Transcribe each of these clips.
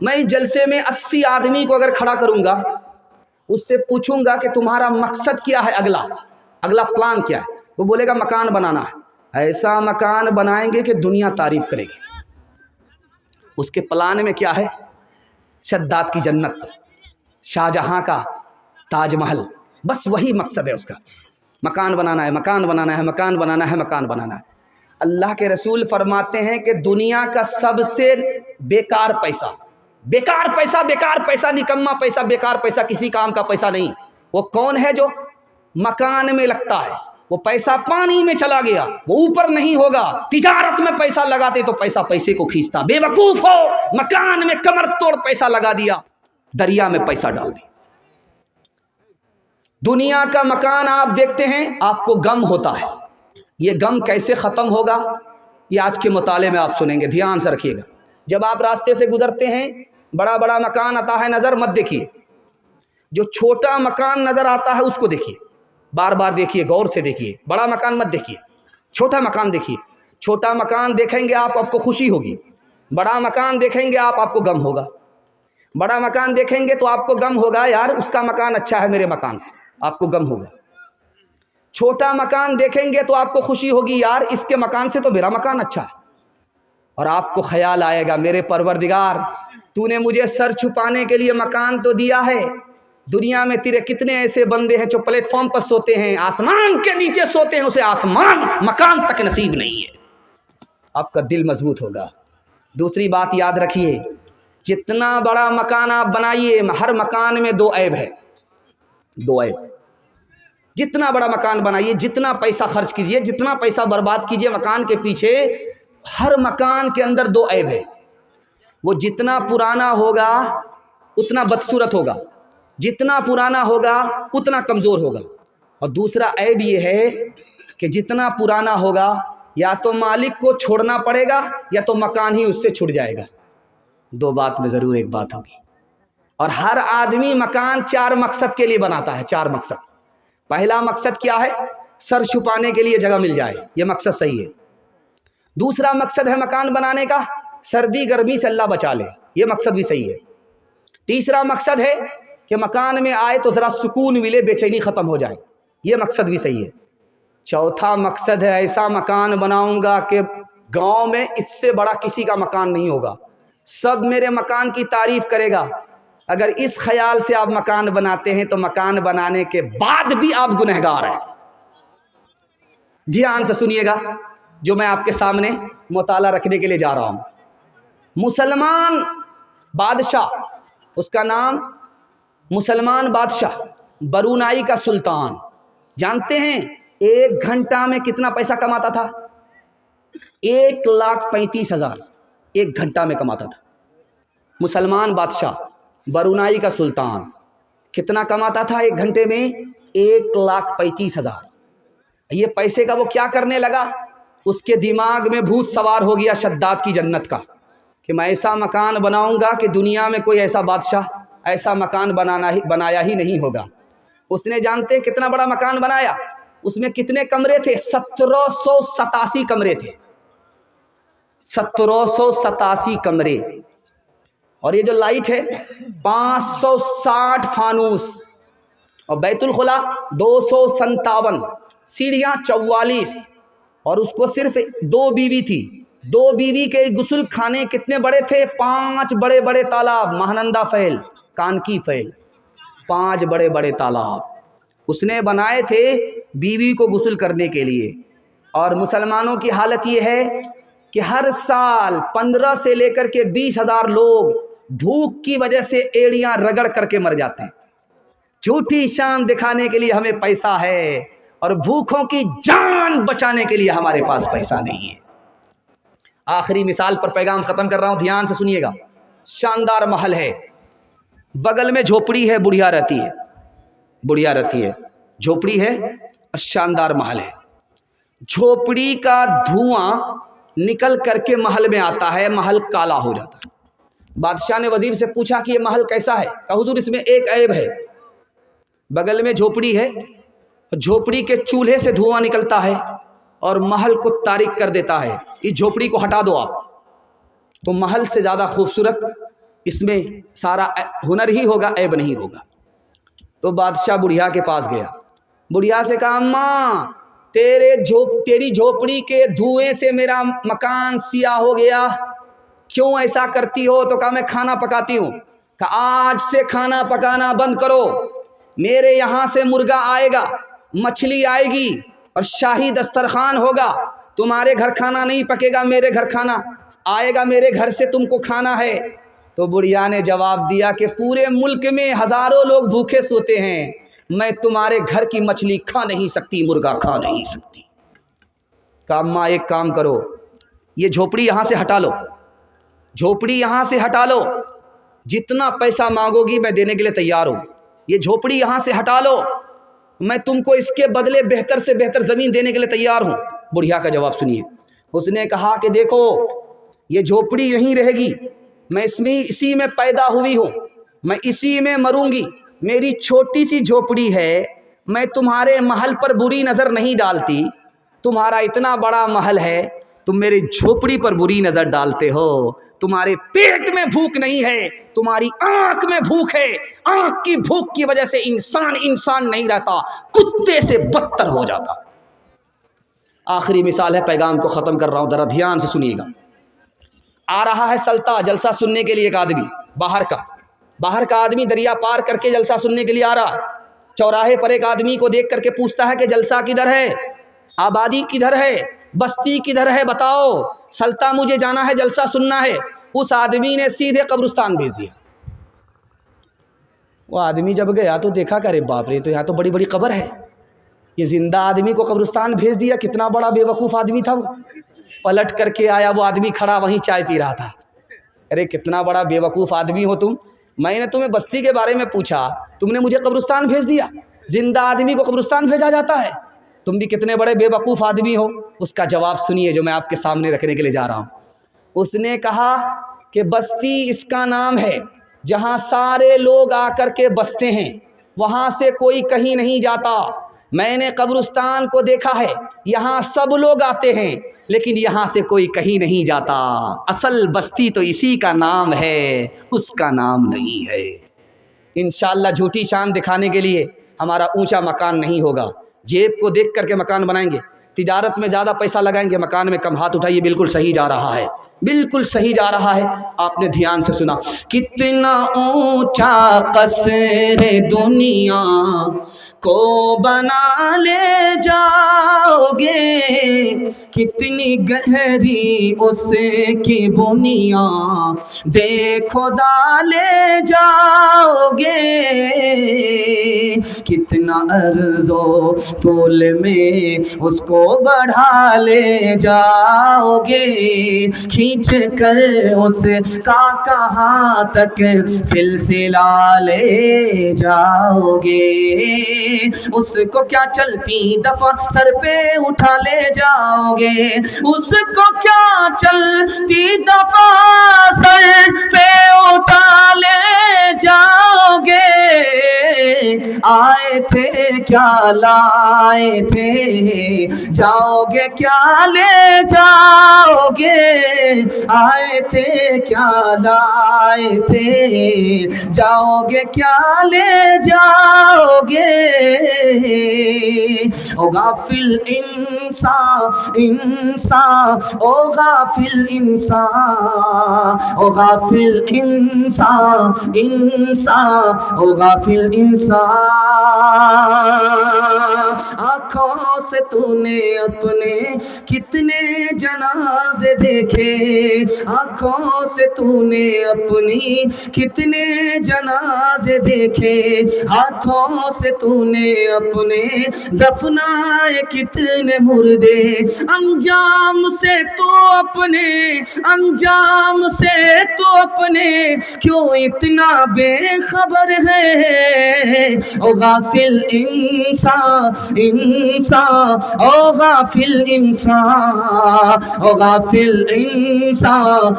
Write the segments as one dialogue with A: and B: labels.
A: मैं इस जलसे में 80 आदमी को अगर खड़ा करूंगा, उससे पूछूंगा कि तुम्हारा मकसद क्या है, अगला प्लान क्या है, वो बोलेगा मकान बनाना है। ऐसा मकान बनाएंगे कि दुनिया तारीफ करेगी। उसके प्लान में क्या है? शद्दाद की जन्नत, शाहजहां का ताजमहल, बस वही मकसद है उसका। मकान बनाना है, मकान बनाना है, मकान बनाना है, मकान बनाना है। अल्लाह के रसूल फरमाते हैं कि दुनिया का सबसे बेकार पैसा, बेकार पैसा, बेकार पैसा, निकम्मा पैसा, बेकार पैसा, किसी काम का पैसा नहीं, वो कौन है? जो मकान में लगता है। वो पैसा पानी में चला गया, वो ऊपर नहीं होगा। तिजारत में पैसा लगाते तो पैसा पैसे को खींचता। बेवकूफ हो, मकान में कमर तोड़ पैसा लगा दिया, दरिया में पैसा डाल दिया। दुनिया का मकान आप देखते हैं, आपको गम होता है। ये गम कैसे ख़त्म होगा, ये आज के मुताले में आप सुनेंगे, ध्यान से रखिएगा। जब आप रास्ते से गुजरते हैं, बड़ा बड़ा मकान आता है नज़र, मत देखिए। जो छोटा मकान नज़र आता है उसको देखिए, बार बार देखिए, गौर से देखिए। बड़ा मकान मत देखिए, छोटा मकान देखिए। छोटा मकान देखेंगे आप, आपको खुशी होगी। बड़ा मकान देखेंगे आप, आपको गम होगा। बड़ा मकान देखेंगे तो आपको गम होगा, यार उसका मकान अच्छा है मेरे मकान से, आपको गम होगा। छोटा मकान देखेंगे तो आपको खुशी होगी, यार इसके मकान से तो मेरा मकान अच्छा है। और आपको ख्याल आएगा, मेरे परवरदिगार, तूने मुझे सर छुपाने के लिए मकान तो दिया है, दुनिया में तेरे कितने ऐसे बंदे हैं जो प्लेटफॉर्म पर सोते हैं, आसमान के नीचे सोते हैं, उसे आसमान मकान तक नसीब नहीं है। आपका दिल मजबूत होगा। दूसरी बात याद रखिए, जितना बड़ा मकान आप बनाइए, हर मकान में 2 ऐब है, 2 ऐब। जितना बड़ा मकान बनाइए, जितना पैसा खर्च कीजिए, जितना पैसा बर्बाद कीजिए मकान के पीछे, हर मकान के अंदर 2 ऐब है। वो जितना पुराना होगा उतना बदसूरत होगा, जितना पुराना होगा उतना कमज़ोर होगा। और दूसरा ऐब ये है कि जितना पुराना होगा, या तो मालिक को छोड़ना पड़ेगा या तो मकान ही उससे छूट जाएगा। 2 बात में ज़रूर एक बात होगी। और हर आदमी मकान 4 मकसद के लिए बनाता है, 4 मकसद। पहला मकसद क्या है? सर छुपाने के लिए जगह मिल जाए, ये मकसद सही है। दूसरा मकसद है मकान बनाने का, सर्दी गर्मी से अल्लाह बचा ले, ये मकसद भी सही है। तीसरा मकसद है कि मकान में आए तो ज़रा सुकून मिले, बेचैनी ख़त्म हो जाए, ये मकसद भी सही है। चौथा मकसद है ऐसा मकान बनाऊंगा कि गांव में इससे बड़ा किसी का मकान नहीं होगा, सब मेरे मकान की तारीफ करेगा। अगर इस ख्याल से आप मकान बनाते हैं तो मकान बनाने के बाद भी आप गुनहगार हैं। ध्यान से सुनिएगा जो मैं आपके सामने मुताला रखने के लिए जा रहा हूँ। मुसलमान बादशाह, उसका नाम मुसलमान बादशाह, बरूनाई का सुल्तान, जानते हैं 1 घंटा में कितना पैसा कमाता था? 1,35,000 1 घंटा में कमाता था। मुसलमान बादशाह बरूनाई का सुल्तान कितना कमाता था 1 घंटे में? 1,35,000। ये पैसे का वो क्या करने लगा? उसके दिमाग में भूत सवार हो गया शद्दाद की जन्नत का, कि मैं ऐसा मकान बनाऊंगा कि दुनिया में कोई ऐसा बादशाह ऐसा मकान बनाया ही नहीं होगा। उसने जानते कितना बड़ा मकान बनाया? उसमें कितने कमरे थे? 1787 कमरे थे, 1787 कमरे। और ये जो लाइट है 560 फानूस, और बैतुल खुला 257, सीढ़ियाँ 44, और उसको सिर्फ 2 बीवी थी। 2 बीवी के गुस्ल खाने कितने बड़े थे? 5 बड़े बड़े तालाब, महानंदा फैल, कानकी फैल, 5 बड़े बड़े तालाब उसने बनाए थे बीवी को गुस्ल करने के लिए। और मुसलमानों की हालत ये है कि हर साल 15 से लेकर के 20,000 लोग भूख की वजह से एड़ियां रगड़ करके मर जाते हैं। झूठी शान दिखाने के लिए हमें पैसा है, और भूखों की जान बचाने के लिए हमारे पास पैसा नहीं है। आखिरी मिसाल पर पैगाम ख़त्म कर रहा हूँ, ध्यान से सुनिएगा। शानदार महल है, बगल में झोपड़ी है, बुढ़िया रहती है, बुढ़िया रहती है, झोपड़ी है और शानदार महल है। झोपड़ी का धुआं निकल करके महल में आता है, महल काला हो जाता है। बादशाह ने वजीर से पूछा कि ये महल कैसा है? कहा हुजूर इसमें एक ऐब है, बगल में झोपड़ी है, झोपड़ी के चूल्हे से धुआं निकलता है और महल को तारीक कर देता है, इस झोपड़ी को हटा दो आप। तो महल से ज़्यादा खूबसूरत اس میں سارا ہنر ہی ہوگا، عیب نہیں ہوگا۔ تو بادشاہ بڑھیا کے پاس گیا، بڑھیا سے کہا اماں تیری جھوپڑی کے دھوئیں سے میرا مکان سیاہ ہو گیا، کیوں ایسا کرتی ہو؟ تو کہا میں کھانا پکاتی ہوں۔ کہا آج سے کھانا پکانا بند کرو، میرے یہاں سے مرغا آئے گا، مچھلی آئے گی اور شاہی دسترخوان ہوگا، تمہارے گھر کھانا نہیں پکے گا، میرے گھر کھانا آئے گا، میرے گھر سے تم کو کھانا ہے۔ تو بڑھیا نے جواب دیا کہ پورے ملک میں ہزاروں لوگ بھوکے سوتے ہیں، میں تمہارے گھر کی مچھلی کھا نہیں سکتی، مرغا کھا نہیں سکتی۔ کہا اماں ایک کام کرو، یہ جھوپڑی یہاں سے ہٹا لو، جھوپڑی یہاں سے ہٹا لو، جتنا پیسہ مانگو گی میں دینے کے لیے تیار ہوں، یہ جھوپڑی یہاں سے ہٹا لو، میں تم کو اس کے بدلے بہتر سے بہتر زمین دینے کے لیے تیار ہوں۔ بڑھیا کا جواب سنیے، اس نے کہا کہ دیکھو یہ جھوپڑی یہیں رہے گی، میں اسی میں پیدا ہوئی ہوں، میں اسی میں مروں گی، میری چھوٹی سی جھوپڑی ہے، میں تمہارے محل پر بری نظر نہیں ڈالتی، تمہارا اتنا بڑا محل ہے، تم میری جھوپڑی پر بری نظر ڈالتے ہو، تمہارے پیٹ میں بھوک نہیں ہے، تمہاری آنکھ میں بھوک ہے، آنکھ کی بھوک کی وجہ سے انسان نہیں رہتا، کتے سے بدتر ہو جاتا۔ آخری مثال ہے، پیغام کو ختم کر رہا ہوں، ذرا دھیان سے سنیے گا۔ آ رہا ہے سلطہ جلسہ سننے کے لیے، ایک آدمی باہر کا آدمی دریا پار کر کے جلسہ سننے کے لیے آ رہا، چوراہے پر ایک آدمی کو دیکھ کر کے پوچھتا ہے کہ جلسہ کدھر ہے، آبادی کدھر ہے، بستی کدھر ہے، بتاؤ، سلطہ مجھے جانا ہے، جلسہ سننا ہے۔ اس آدمی نے سیدھے قبرستان بھیج دیا۔ وہ آدمی جب گیا تو دیکھا کہ ارے باپ رے، تو یہاں تو بڑی بڑی قبر ہے، یہ زندہ آدمی کو قبرستان بھیج دیا، کتنا بڑا بے وقوف آدمی تھا وہ۔ پلٹ کر کے آیا، وہ آدمی کھڑا وہیں چائے پی رہا تھا۔ ارے کتنا بڑا بے وقوف آدمی ہو تم، میں نے تمہیں بستی کے بارے میں پوچھا، تم نے مجھے قبرستان بھیج دیا، زندہ آدمی کو قبرستان بھیجا جاتا ہے، تم بھی کتنے بڑے بے وقوف آدمی ہو۔ اس کا جواب سنیے جو میں آپ کے سامنے رکھنے کے لیے جا رہا ہوں۔ اس نے کہا کہ بستی اس کا نام ہے جہاں سارے لوگ آ کر کے بستے ہیں، وہاں سے کوئی کہیں نہیں جاتا۔ میں نے قبرستان کو دیکھا ہے، یہاں سب لوگ آتے ہیں لیکن یہاں سے کوئی کہیں نہیں جاتا، اصل بستی تو اسی کا نام ہے، اس کا نام نہیں ہے۔ انشاءاللہ جھوٹی شان دکھانے کے لیے ہمارا اونچا مکان نہیں ہوگا، جیب کو دیکھ کر کے مکان بنائیں گے، تجارت میں زیادہ پیسہ لگائیں گے، مکان میں کم۔ ہاتھ اٹھائیے، بالکل صحیح جا رہا ہے، بالکل صحیح جا رہا ہے۔ آپ نے دھیان سے سنا، کتنا اونچا قصر دنیا کو بنا لے جاؤ گے، کتنی گہری اس کی بنیاد دیکھو ڈالے جاؤ گے، کتنا عرض و طول میں اس کو بڑھا لے جاؤ گے، کھینچ کر اس کا کہاں تک سلسلہ لے جاؤ گے، اس کو کیا چلتی دفعہ سر پہ اٹھا لے جاؤ گے، اس کو کیا چلتی دفعہ سر پہ اٹھا لے جاؤ گے، آئے تھے کیا لائے تھے، جاؤ گے کیا لے جاؤ گے، آئے تھے کیا لائے تھے، جاؤ گے کیا لے جاؤ گے، او غافل انسان او غافل انسان، او غافل انسان او غافل انسان، آنکھوں سے تو نے اپنے کتنے جنازے دیکھے، آنکھوں سے تو نے اپنی کتنے جنازے دیکھے، ہاتھوں سے تو نے اپنے دفنائے کتنے مردے، انجام سے تو اپنے کیوں اتنا بے خبر ہے، او غافل انسان او غافل انسان، او غافل انسان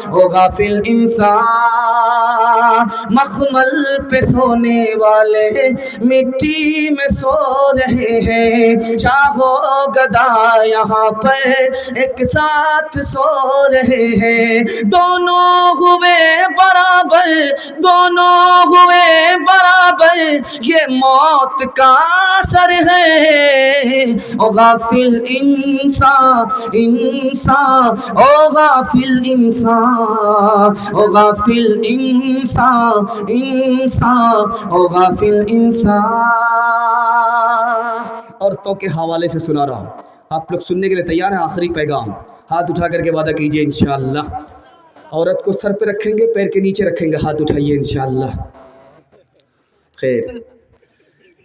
A: او غافل انسان، مخمل پہ سونے والے مٹی میں سو رہے ہیں، شاہ و گدا یہاں پر ایک ساتھ سو رہے ہیں، دونوں ہوئے برابر، دونوں ہوئے برابر، یہ موت کا اثر ہے۔ او غافل انسان، انسان، او غافل انسان، او غافل انسان، انسان، او غافل انسان۔ عورتوں کے حوالے سے سنا رہا ہوں، آپ لوگ سننے کے لیے تیار ہیں؟ آخری پیغام، ہاتھ اٹھا کر کے وعدہ کیجئے انشاءاللہ۔ عورت کو سر پہ رکھیں گے، پیر کے نیچے رکھیں گے، ہاتھ اٹھائیے انشاءاللہ۔ خیر،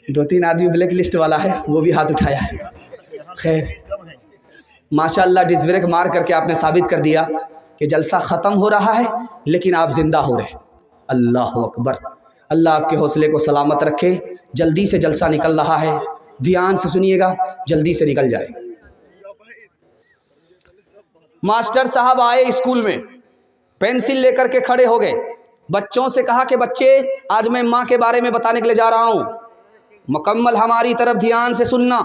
A: 2-3 آدمی بلیک لسٹ والا ہے، وہ بھی ہاتھ اٹھایا ہے۔ خیر، ماشاءاللہ ڈس بریک مار کر کے آپ نے ثابت کر دیا کہ جلسہ ختم ہو رہا ہے لیکن آپ زندہ ہو رہے۔ اللہ اکبر، اللہ آپ کے حوصلے کو سلامت رکھے۔ جلدی سے جلسہ نکل رہا ہے، دھیان سے سنیے گا، جلدی سے نکل جائے۔ ماسٹر صاحب آئے اسکول میں، پینسل لے کر کے کھڑے ہو گئے، بچوں سے کہا کہ بچے آج میں ماں کے بارے میں بتانے کے لیے جا رہا ہوں، مکمل ہماری طرف دھیان سے سننا،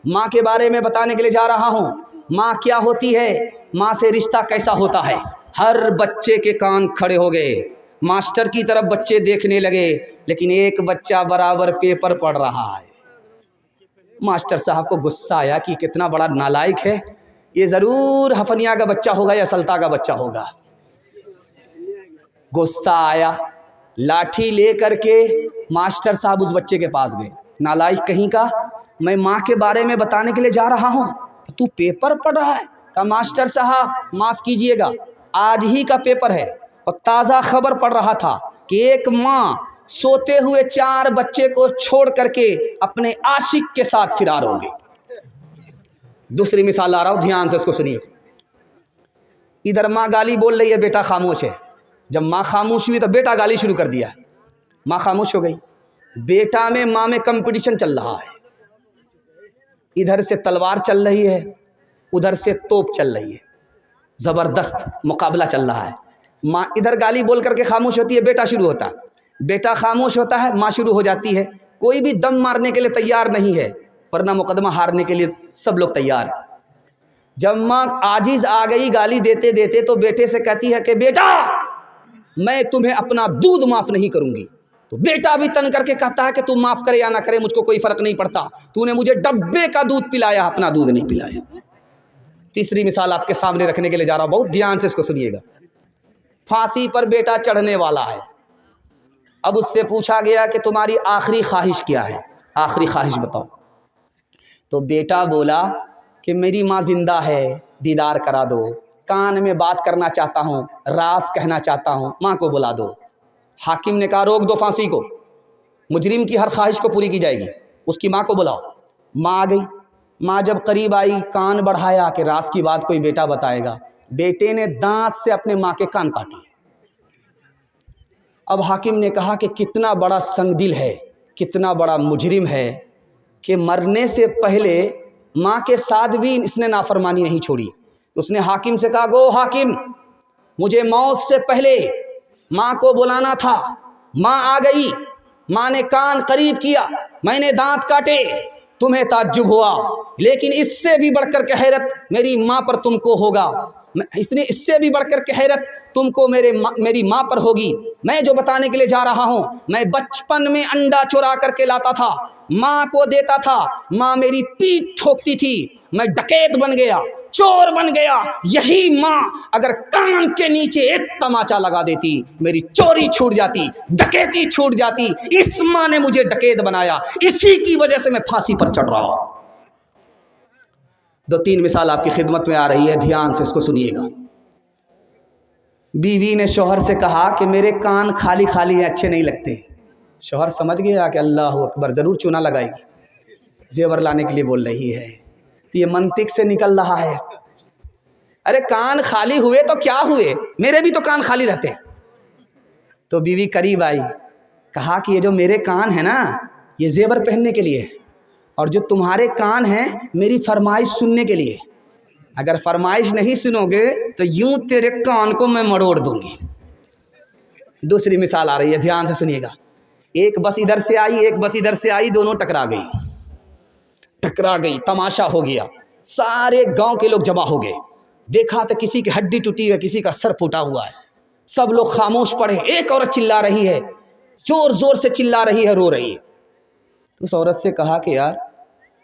A: ماں کے بارے میں بتانے کے لیے جا رہا ہوں، ماں کیا ہوتی ہے، ماں سے رشتہ کیسا ہوتا ہے۔ ہر بچے کے کان کھڑے ہو گئے، ماسٹر کی طرف بچے دیکھنے لگے، لیکن ایک بچہ برابر پیپر پڑھ رہا ہے۔ ماسٹر صاحب کو غصہ آیا کہ کتنا بڑا نالائق ہے، یہ ضرور ہفنیا کا بچہ ہوگا یا سلطا کا بچہ ہوگا۔ غصہ آیا، لاٹھی لے کر کے ماسٹر صاحب اس بچے کے پاس گئے۔ نالائق کہیں کا، میں ماں کے بارے میں بتانے کے لیے جا رہا ہوں، تو پیپر پڑھ رہا ہے؟ کہا ماسٹر صاحب معاف کیجئے گا، آج ہی کا پیپر ہے اور تازہ خبر پڑھ رہا تھا کہ ایک ماں سوتے ہوئے 4 بچے کو چھوڑ کر کے اپنے عاشق کے ساتھ فرار ہو گئی۔ دوسری مثال لا رہا ہوں، دھیان سے اس کو سنیے۔ ادھر ماں گالی بول رہی ہے، بیٹا خاموش ہے۔ جب ماں خاموش ہوئی تو بیٹا گالی شروع کر دیا، ماں خاموش ہو گئی۔ بیٹا میں ماں میں کمپٹیشن چل رہا ہے، ادھر سے تلوار چل رہی ہے، ادھر سے توپ چل رہی ہے، زبردست مقابلہ چل رہا ہے۔ ماں ادھر گالی بول کر کے خاموش ہوتی ہے، بیٹا شروع ہوتا ہے، بیٹا خاموش ہوتا ہے، ماں شروع ہو جاتی ہے۔ کوئی بھی دم مارنے کے لیے تیار نہیں ہے، ورنہ مقدمہ ہارنے کے لیے سب لوگ تیار ہیں۔ جب ماں عاجز آ گئی گالی دیتے دیتے تو بیٹے سے کہتی ہے کہ بیٹا میں تمہیں اپنا دودھ معاف نہیں کروں گی۔ تو بیٹا بھی تن کر کے کہتا ہے کہ تو معاف کرے یا نہ کرے مجھ کو کوئی فرق نہیں پڑتا، تو نے مجھے ڈبے کا دودھ پلایا، اپنا دودھ نہیں پلایا۔ تیسری مثال آپ کے سامنے رکھنے کے لیے جا رہا ہوں، بہت دھیان سے اس کو سنیے گا۔ پھانسی پر بیٹا چڑھنے والا ہے، اب اس سے پوچھا گیا کہ تمہاری آخری خواہش کیا ہے، آخری خواہش بتاؤ۔ تو بیٹا بولا کہ میری ماں زندہ ہے، دیدار کرا دو، کان میں بات کرنا چاہتا ہوں، راز کہنا چاہتا ہوں، ماں کو بلا دو۔ حاکم نے کہا روک دو پھانسی کو، مجرم کی ہر خواہش کو پوری کی جائے گی، اس کی ماں کو بلاؤ۔ ماں آ گئی، ماں جب قریب آئی کان بڑھایا کہ راز کی بات کوئی بیٹا بتائے گا، بیٹے نے دانت سے اپنے ماں کے کان کاٹے۔ اب حاکم نے کہا کہ کتنا بڑا سنگ دل ہے، کتنا بڑا مجرم ہے کہ مرنے سے پہلے ماں کے ساتھ بھی اس نے نافرمانی نہیں چھوڑی۔ اس نے حاکم سے کہا گو حاکم، مجھے موت سے پہلے ماں کو بلانا تھا، ماں آ گئی، ماں نے کان قریب کیا، میں نے دانت کاٹے، تمہیں تعجب ہوا، لیکن اس سے بھی بڑھ کر کے حیرت میری ماں پر تم کو ہوگا، اس سے بھی بڑھ کر کے حیرت تم کو میری ماں پر ہوگی۔ میں جو بتانے کے لیے جا رہا ہوں، میں بچپن میں انڈا چورا کر کے لاتا تھا، ماں کو دیتا تھا، ماں میری پیٹھ ٹھوکتی تھی، میں ڈکیت بن گیا، چور بن گیا۔ یہی ماں اگر کان کے نیچے ایک تماچا لگا دیتی، میری چوری چھوٹ جاتی، ڈکیتی چھوٹ جاتی۔ اس ماں نے مجھے ڈکیت بنایا، اسی کی وجہ سے میں پھانسی پر چڑھ رہا ہوں۔ 2-3 مثال آپ کی خدمت میں آ رہی ہے، دھیان سے اس کو سنیے گا۔ بیوی نے شوہر سے کہا کہ میرے کان خالی خالی ہیں، اچھے نہیں لگتے۔ شوہر سمجھ گیا کہ اللہ اکبر، ضرور چونا لگائے گی، زیور لانے کے لیے بول رہی ہے، تو یہ منطق سے نکل رہا ہے۔ ارے کان خالی ہوئے تو کیا ہوئے، میرے بھی تو کان خالی رہتے ہیں۔ تو بیوی قریب آئی، کہا کہ یہ جو میرے کان ہیں نا، یہ زیور پہننے کے لیے، اور جو تمہارے کان ہیں میری فرمائش سننے کے لیے۔ اگر فرمائش نہیں سنو گے تو یوں تیرے کان کو میں مڑوڑ دوں گی۔ दूसरी मिसाल आ रही है, ध्यान से सुनिएगा। एक बस इधर से आई, एक बस इधर से आई, दोनों टकरा गई, तमाशा हो गया, सारे गांव के लोग जमा हो गए। देखा तो किसी की हड्डी टूटी है, किसी का सर फूटा हुआ है, सब लोग खामोश पड़े। एक औरत चिल्ला रही है, जोर जोर से चिल्ला रही है, रो रही है। तो उस औरत से कहा कि यार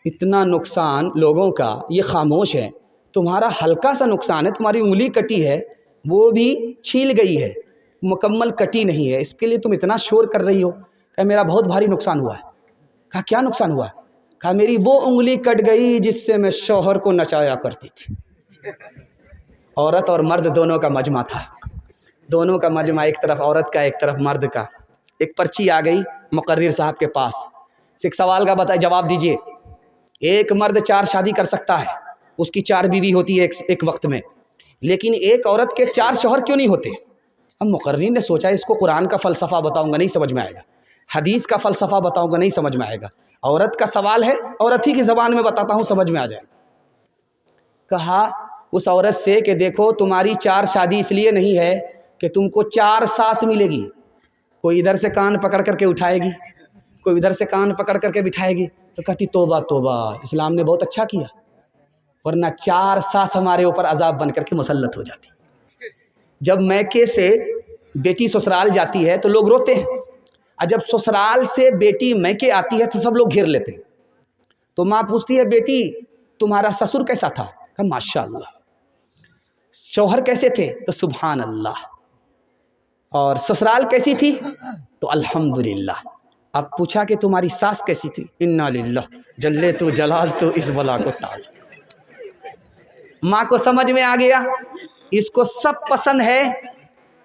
A: इतना नुकसान लोगों का, ये खामोश है, तुम्हारा हल्का सा नुकसान है, तुम्हारी उंगली कटी है, वो भी छील गई है, मुकम्मल कटी नहीं है, इसके लिए तुम इतना शोर कर रही हो। कहा मेरा बहुत भारी नुकसान हुआ है। कहा क्या नुकसान हुआ? कहा मेरी वो उंगली कट गई जिससे मैं शौहर को नचाया करती थी। औरत और मर्द दोनों का मजमा था, दोनों का मजमा, एक तरफ औरत का, एक तरफ मर्द का। एक पर्ची आ गई मुकर्रिर साहब के पास, एक सवाल का जवाब दीजिए। एक मर्द 4 शादी कर सकता है, उसकी 4 बीवी होती है एक वक्त में, लेकिन एक औरत के 4 शौहर क्यों नहीं होते? अब मुकर्रिर ने सोचा इसको कुरान का फ़लसफ़ा बताऊंगा नहीं समझ में आएगा, हदीस का फ़लसफ़ा बताऊंगा नहीं समझ में आएगा, औरत का सवाल है, औरत ही की ज़बान में बताता हूँ, समझ में आ जाएगा। कहा उस औरत से कि देखो तुम्हारी 4 शादी इसलिए नहीं है कि तुमको 4 सास मिलेगी, कोई इधर से कान पकड़ करके उठाएगी, कोई इधर से कान पकड़ करके बिठाएगी। तो कहती तोबा तोबा, इस्लाम ने बहुत अच्छा किया, वरना 4 सास हमारे ऊपर अजाब बन करके मुसल्लत हो जाती। जब मैके से बेटी ससुराल जाती है तो लोग रोते हैं, और जब ससुराल से बेटी मैके आती है तो सब लोग घेर लेते हैं। तो माँ पूछती है बेटी तुम्हारा ससुर कैसा था? कहा माशाअल्लाह। शौहर कैसे थे? तो सुभान अल्लाह। और ससुराल कैसी थी? तो अल्हम्दुलिल्लाह। अब पूछा कि तुम्हारी सास कैसी थी? इन्ना लिल्लाह जल्ले तो जलाल तो इस बला को ताज। माँ को समझ में आ गया, इसको सब पसंद है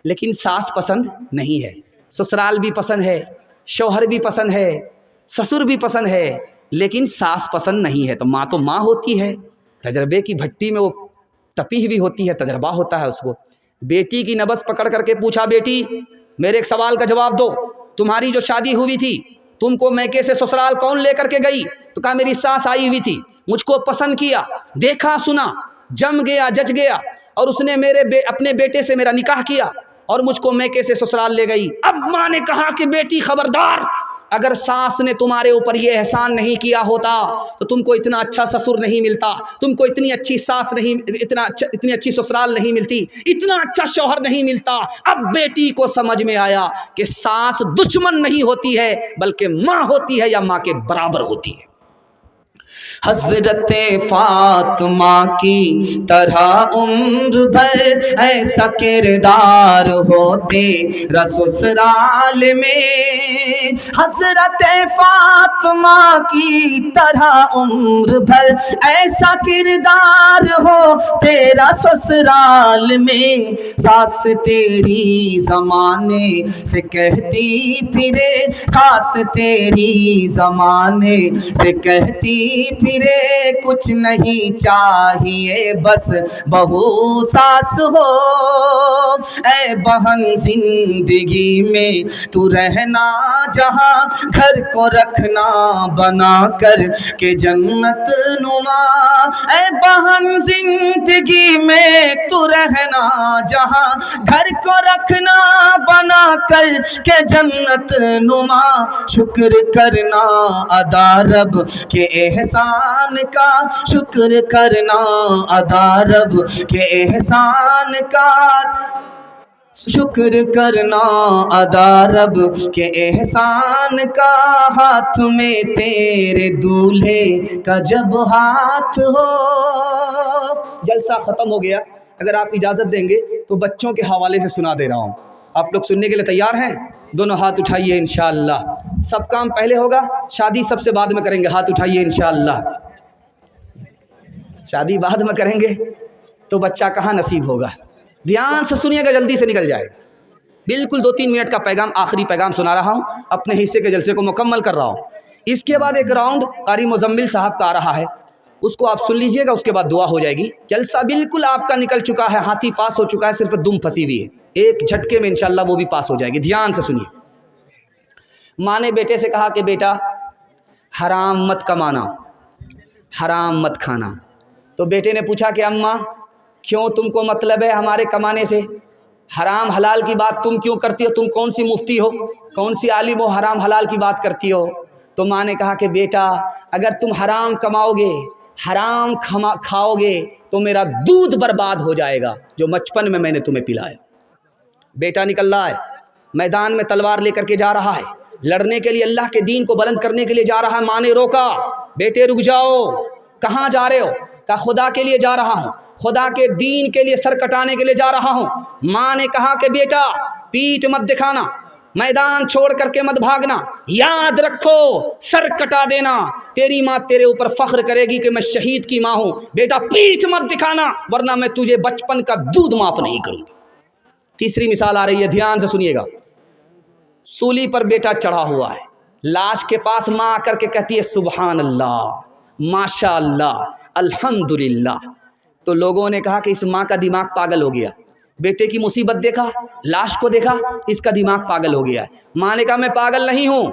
A: लेकिन सास पसंद नहीं है, ससुराल भी पसंद है, शौहर भी पसंद है, ससुर भी पसंद है, लेकिन सास पसंद नहीं है। तो माँ होती है, तजर्बे की भट्टी में वो तपी हुई होती है, तजर्बा होता है उसको। बेटी की नबस पकड़ करके पूछा बेटी मेरे एक सवाल का जवाब दो, तुम्हारी जो शादी हुई थी तुमको मैके से ससुराल कौन लेकर के गई? तो कहा मेरी सास आई हुई थी, मुझको पसंद किया, देखा सुना, जम गया जच गया, और उसने अपने बेटे से मेरा निकाह किया और मुझको मैके से ससुराल ले गई। अब माँ ने कहा कि बेटी खबरदार, अगर सास ने तुम्हारे ऊपर ये एहसान नहीं किया होता तो तुमको इतना अच्छा ससुर नहीं मिलता, तुमको इतनी अच्छी सास नहीं, इतनी अच्छी ससुराल नहीं मिलती, इतना अच्छा शौहर नहीं मिलता। अब बेटी को समझ में आया कि सास दुश्मन नहीं होती है बल्कि माँ होती है, या माँ के बराबर होती है। हज़रत फातिमा की तरह उम्र भर ऐसा किरदार होते ससुराल में। हज़रत फातिमा की तरह उम्र भर ऐसा किरदार हो तेरा ससुराल में। सास तेरी ज़माने से कहती फिरे, सास तेरी ज़माने से कहती फिरे, कुछ नहीं चाहिए बस बहू सास हो। ऐ बहन जिंदगी में तू रहना जहाँ, घर को रखना बना कर के जन्नत नुमा। ऐ बहन जिंदगी में तू रहना जहाँ, घर को रखना बना कर के जन्नत नुमा। शुक्र करना अदा रब के एहसान का, शुक्र करना अदा रब के एहसान का, शुक्र करना अदा रब के एहसान का। हाथ में तेरे दूल्हे का जब हाथ हो। जलसा ख़त्म हो गया, अगर आप इजाज़त देंगे तो बच्चों के हवाले से सुना दे रहा हूँ। आप लोग सुनने के लिए तैयार हैं? दोनों हाथ उठाइए इंशाअल्लाह। सब काम पहले होगा, शादी सबसे बाद में करेंगे। हाथ उठाइए इंशाअल्लाह। शादी बाद में करेंगे तो बच्चा कहाँ नसीब होगा। ध्यान से सुनिएगा, जल्दी से निकल जाएगा। बिल्कुल 2-3 मिनट का पैगाम, आखिरी पैगाम सुना रहा हूँ, अपने हिस्से के जलसे को मुकम्मल कर रहा हूँ। इसके बाद एक राउंड कारी मुजम्मिल साहब का आ रहा है, उसको आप सुन लीजिएगा, उसके बाद दुआ हो जाएगी। जलसा बिल्कुल आपका निकल चुका है, हाथी पास हो चुका है, सिर्फ दुम फंसी हुई है, एक झटके में इंशाल्लाह वो भी पास हो जाएगी। ध्यान से सुनिए। माँ ने बेटे से कहा कि बेटा हराम मत कमाना, हराम मत खाना। तो बेटे ने पूछा कि अम्मा क्यों, तुमको मतलब है हमारे कमाने से? حرام حلال کی بات تم کیوں کرتی ہو؟ تم کون سی مفتی ہو، کون سی عالم ہو، حرام حلال کی بات کرتی ہو؟ تو ماں نے کہا کہ بیٹا اگر تم حرام کماؤ گے، حرام کھاؤ گے تو میرا دودھ برباد ہو جائے گا جو بچپن میں نے تمہیں پلایا۔ بیٹا نکل رہا ہے میدان میں، تلوار لے کر کے جا رہا ہے، لڑنے کے لیے، اللہ کے دین کو بلند کرنے کے لیے جا رہا ہے۔ ماں نے روکا، بیٹے رک جاؤ، کہاں جا رہے ہو؟ کہا خدا کے لیے جا رہا ہوں، خدا کے دین کے لیے سر کٹانے کے لیے جا رہا ہوں۔ ماں نے کہا کہ بیٹا پیٹھ مت دکھانا، میدان چھوڑ کر کے مت بھاگنا، یاد رکھو سر کٹا دینا، تیری ماں تیرے اوپر فخر کرے گی کہ میں شہید کی ماں ہوں۔ بیٹا پیٹھ مت دکھانا ورنہ میں تجھے بچپن کا دودھ معاف نہیں کروں گی۔ تیسری مثال آ رہی ہے، دھیان سے سنیے گا۔ سولی پر بیٹا چڑھا ہوا ہے، لاش کے پاس ماں آ کر کے کہتی ہے سبحان اللہ، ماشاء اللہ، الحمدللہ۔ تو لوگوں نے کہا کہ اس ماں کا دماغ پاگل ہو گیا، بیٹے کی مصیبت دیکھا، لاش کو دیکھا، اس کا دماغ پاگل ہو گیا ہے۔ ماں نے کہا میں پاگل نہیں ہوں،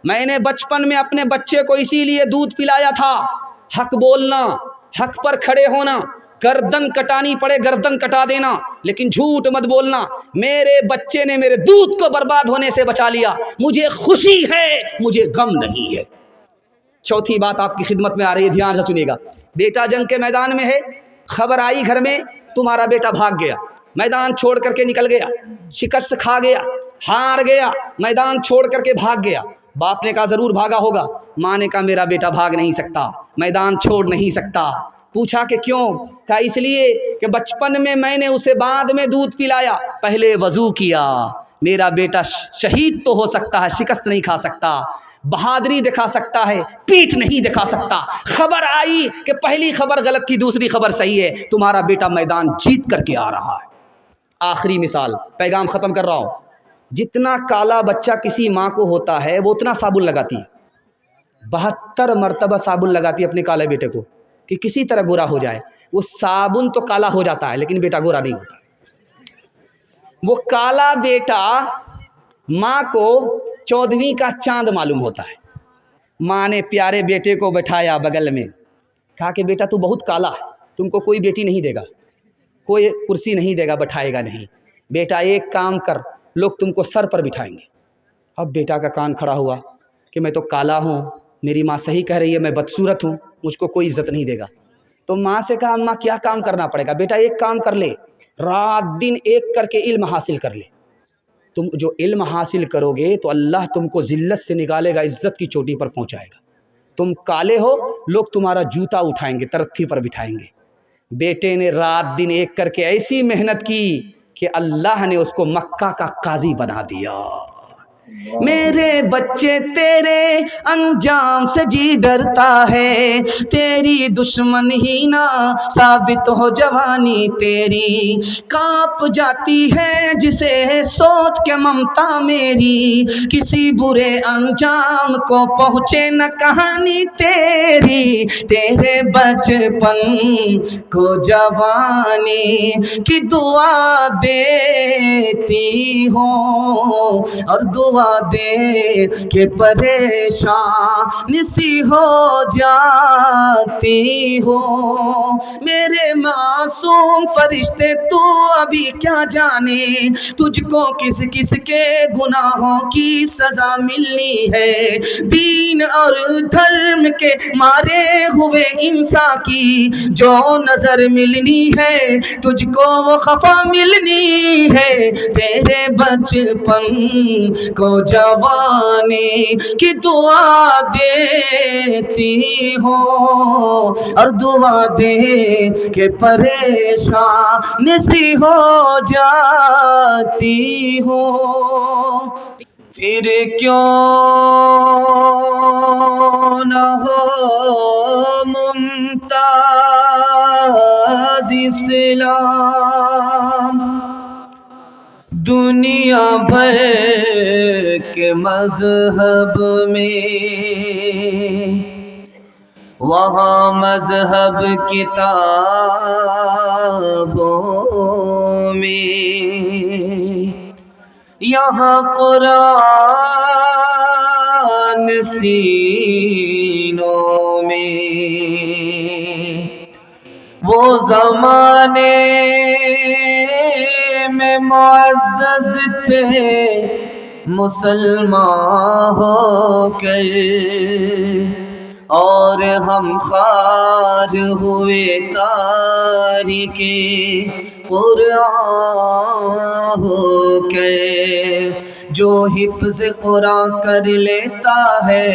A: میں نے بچپن میں اپنے بچے کو اسی لیے دودھ پلایا تھا۔ حق بولنا، حق پر کھڑے ہونا، گردن کٹانی پڑے گردن کٹا دینا، لیکن جھوٹ مت بولنا۔ میرے بچے نے میرے دودھ کو برباد ہونے سے بچا لیا، مجھے خوشی ہے، مجھے غم نہیں ہے۔ چوتھی بات آپ کی خدمت میں آ رہی ہے، دھیان سے سنیے گا۔ بیٹا جنگ کے میدان میں ہے، خبر آئی گھر میں تمہارا بیٹا بھاگ گیا، میدان چھوڑ کر کے نکل گیا، شکست کھا گیا، ہار گیا، میدان چھوڑ کر کے بھاگ گیا۔ باپ نے کہا ضرور بھاگا ہوگا۔ ماں نے کہا میرا بیٹا بھاگ نہیں سکتا، میدان چھوڑ نہیں سکتا۔ پوچھا کہ کیوں؟ کہا اس لیے کہ بچپن میں نے اسے بعد میں دودھ پلایا، پہلے وضو کیا۔ میرا بیٹا شہید تو ہو سکتا ہے، شکست نہیں کھا سکتا، بہادری دکھا سکتا ہے، پیٹھ نہیں دکھا سکتا۔ خبر آئی کہ پہلی خبر غلط تھی، دوسری خبر صحیح ہے، تمہارا بیٹا میدان جیت کر کے آ رہا ہے۔ آخری مثال، پیغام ختم کر رہا ہوں۔ جتنا کالا بچہ کسی ماں کو ہوتا ہے وہ اتنا صابن لگاتی ہے، 72 مرتبہ صابن لگاتی ہے اپنے کالے بیٹے کو کہ کسی طرح گورا ہو جائے۔ وہ صابن تو کالا ہو جاتا ہے لیکن بیٹا گورا نہیں ہوتا۔ وہ کالا بیٹا ماں کو 14ویں کا چاند معلوم ہوتا ہے۔ ماں نے پیارے بیٹے کو بٹھایا بغل میں، کہا کہ بیٹا تو بہت کالا ہے، تم کو کوئی بیٹی نہیں دے گا، کوئی کرسی نہیں دے گا، بٹھائے گا نہیں۔ بیٹا ایک کام کر، لوگ تم کو سر پر بٹھائیں گے۔ اب بیٹا کا کان کھڑا ہوا کہ میں تو کالا ہوں، میری ماں صحیح کہہ رہی ہے، میں بدصورت ہوں، مجھ کو کوئی عزت نہیں دے گا۔ تو ماں سے کہا اماں کیا کام کرنا پڑے گا؟ بیٹا ایک کام کر لے، رات دن ایک کر کے علم حاصل کر لے۔ تم جو علم حاصل کرو گے تو اللہ تم کو ذلت سے نکالے گا، عزت کی چوٹی پر پہنچائے گا۔ تم کالے ہو، لوگ تمہارا جوتا اٹھائیں گے، ترتھی پر بٹھائیں گے۔ بیٹے نے رات دن ایک کر کے ایسی محنت کی کہ اللہ نے اس کو مکہ کا قاضی بنا دیا۔ میرے بچے تیرے انجام سے جی ڈرتا ہے، تیری دشمن ہی نہ ثابت ہو جوانی تیری، کانپ جاتی ہے جسے سوچ کے ممتا میری، کسی برے انجام کو پہنچے نہ کہانی تیری، تیرے بچپن کو جوانی کی دعا دیتی ہوں، اور دعا دے کہ پریشان سی ہو جاتی ہو۔ میرے معصوم فرشتے تو ابھی کیا جانے، تجھ کو کس کس کے گناہوں کی سزا ملنی ہے، دین اور دھرم کے مارے ہوئے انسان کی جو نظر ملنی ہے، تجھ کو وہ خفا ملنی ہے، تیرے بچپن کو جوانی کی دعا دیتی ہوں، اور دعا دے کہ پریشان سی ہو جاتی ہوں۔ پھر کیوں نہ ہو ممتاز اسلام، دنیا بھر کے مذہب میں، وہاں مذہب کتابوں میں، یہاں قرآن سینوں میں، وہ زمانے
B: میں معزز تھے مسلمان ہو کر، اور ہم خوار ہوئے تارک قرآن ہو کر۔ جو حفظ قرآن کر لیتا ہے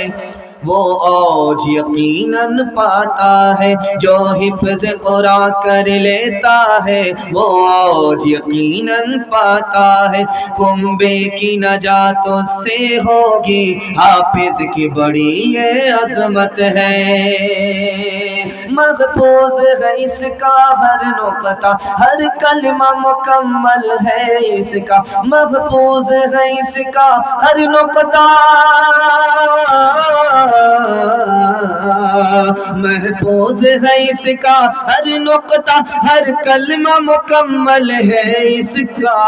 B: وہ اوج یقیناً پاتا ہے، جو حفظ قرآن کر لیتا ہے وہ اوج یقیناً پاتا ہے۔ کنبے کی نجات اس سے ہوگی، حافظ کی بڑی یہ عظمت ہے۔ محفوظ ہے اس کا ہر نقطہ، ہر کلمہ مکمل ہے اس کا، محفوظ ہے اس کا ہر نقطہ، محفوظ ہے اس کا ہر نقطہ، ہر کلمہ مکمل ہے اس کا۔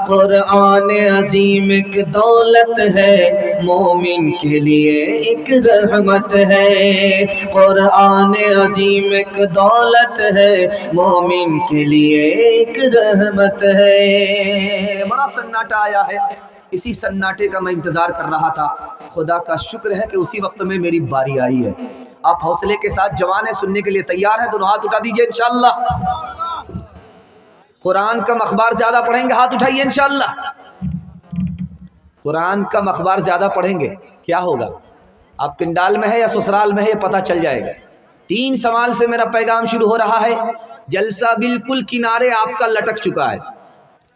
B: قرآن عظیم ایک دولت ہے، مومن کے لیے ایک رحمت ہے۔ قرآن عظیم ایک دولت ہے، مومن کے لیے ایک رحمت ہے۔
A: بڑا سناٹا آیا ہے، اسی سناٹے کا میں انتظار کر رہا تھا۔ خدا کا شکر ہے کہ اسی وقت میں میری باری آئی ہے۔ آپ حوصلے کے ساتھ جوانیں سننے کے لیے تیار ہیں؟ دونوں ہاتھ اٹھا دیجئے انشاءاللہ۔ قرآن کا اخبار زیادہ پڑھیں گے؟ ہاتھ اٹھائیے انشاءاللہ۔ قرآن کا اخبار زیادہ پڑھیں گے کیا ہوگا؟ آپ پنڈال میں ہے یا سسرال میں ہے یہ پتہ چل جائے گا۔ 3 سوال سے میرا پیغام شروع ہو رہا ہے۔ جلسہ بالکل کنارے آپ کا لٹک چکا ہے،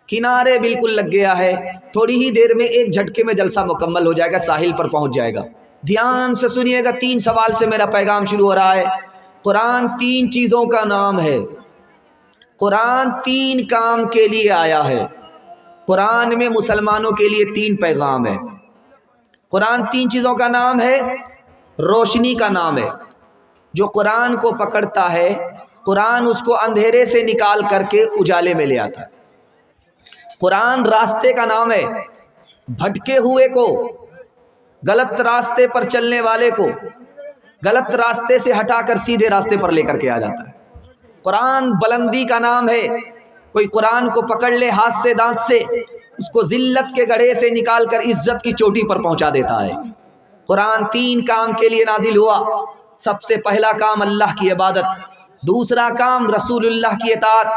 A: کنارے بالکل لگ گیا ہے، تھوڑی ہی دیر میں ایک جھٹکے میں جلسہ مکمل ہو جائے گا، ساحل پر پہنچ جائے گا۔ دھیان سے سنیے گا، 3 سوال سے میرا پیغام شروع ہو رہا ہے۔ قرآن 3 چیزوں کا نام ہے، قرآن 3 کام کے لیے آیا ہے۔ قرآن میں مسلمانوں کے لیے 3 پیغام ہے۔ قرآن 3 چیزوں کا نام ہے، روشنی کا نام ہے، جو قرآن کو پکڑتا ہے قرآن اس کو اندھیرے سے نکال کر کے اجالے میں لے آتا ہے۔ قرآن راستے کا نام ہے، بھٹکے ہوئے کو، غلط راستے پر چلنے والے کو غلط راستے سے ہٹا کر سیدھے راستے پر لے کر کے آ جاتا ہے۔ قرآن بلندی کا نام ہے، کوئی قرآن کو پکڑ لے ہاتھ سے دانت سے، اس کو ذلت کے گڑھے سے نکال کر عزت کی چوٹی پر پہنچا دیتا ہے۔ قرآن 3 کام کے لیے نازل ہوا۔ سب سے پہلا کام اللہ کی عبادت، دوسرا کام رسول اللہ کی اطاعت،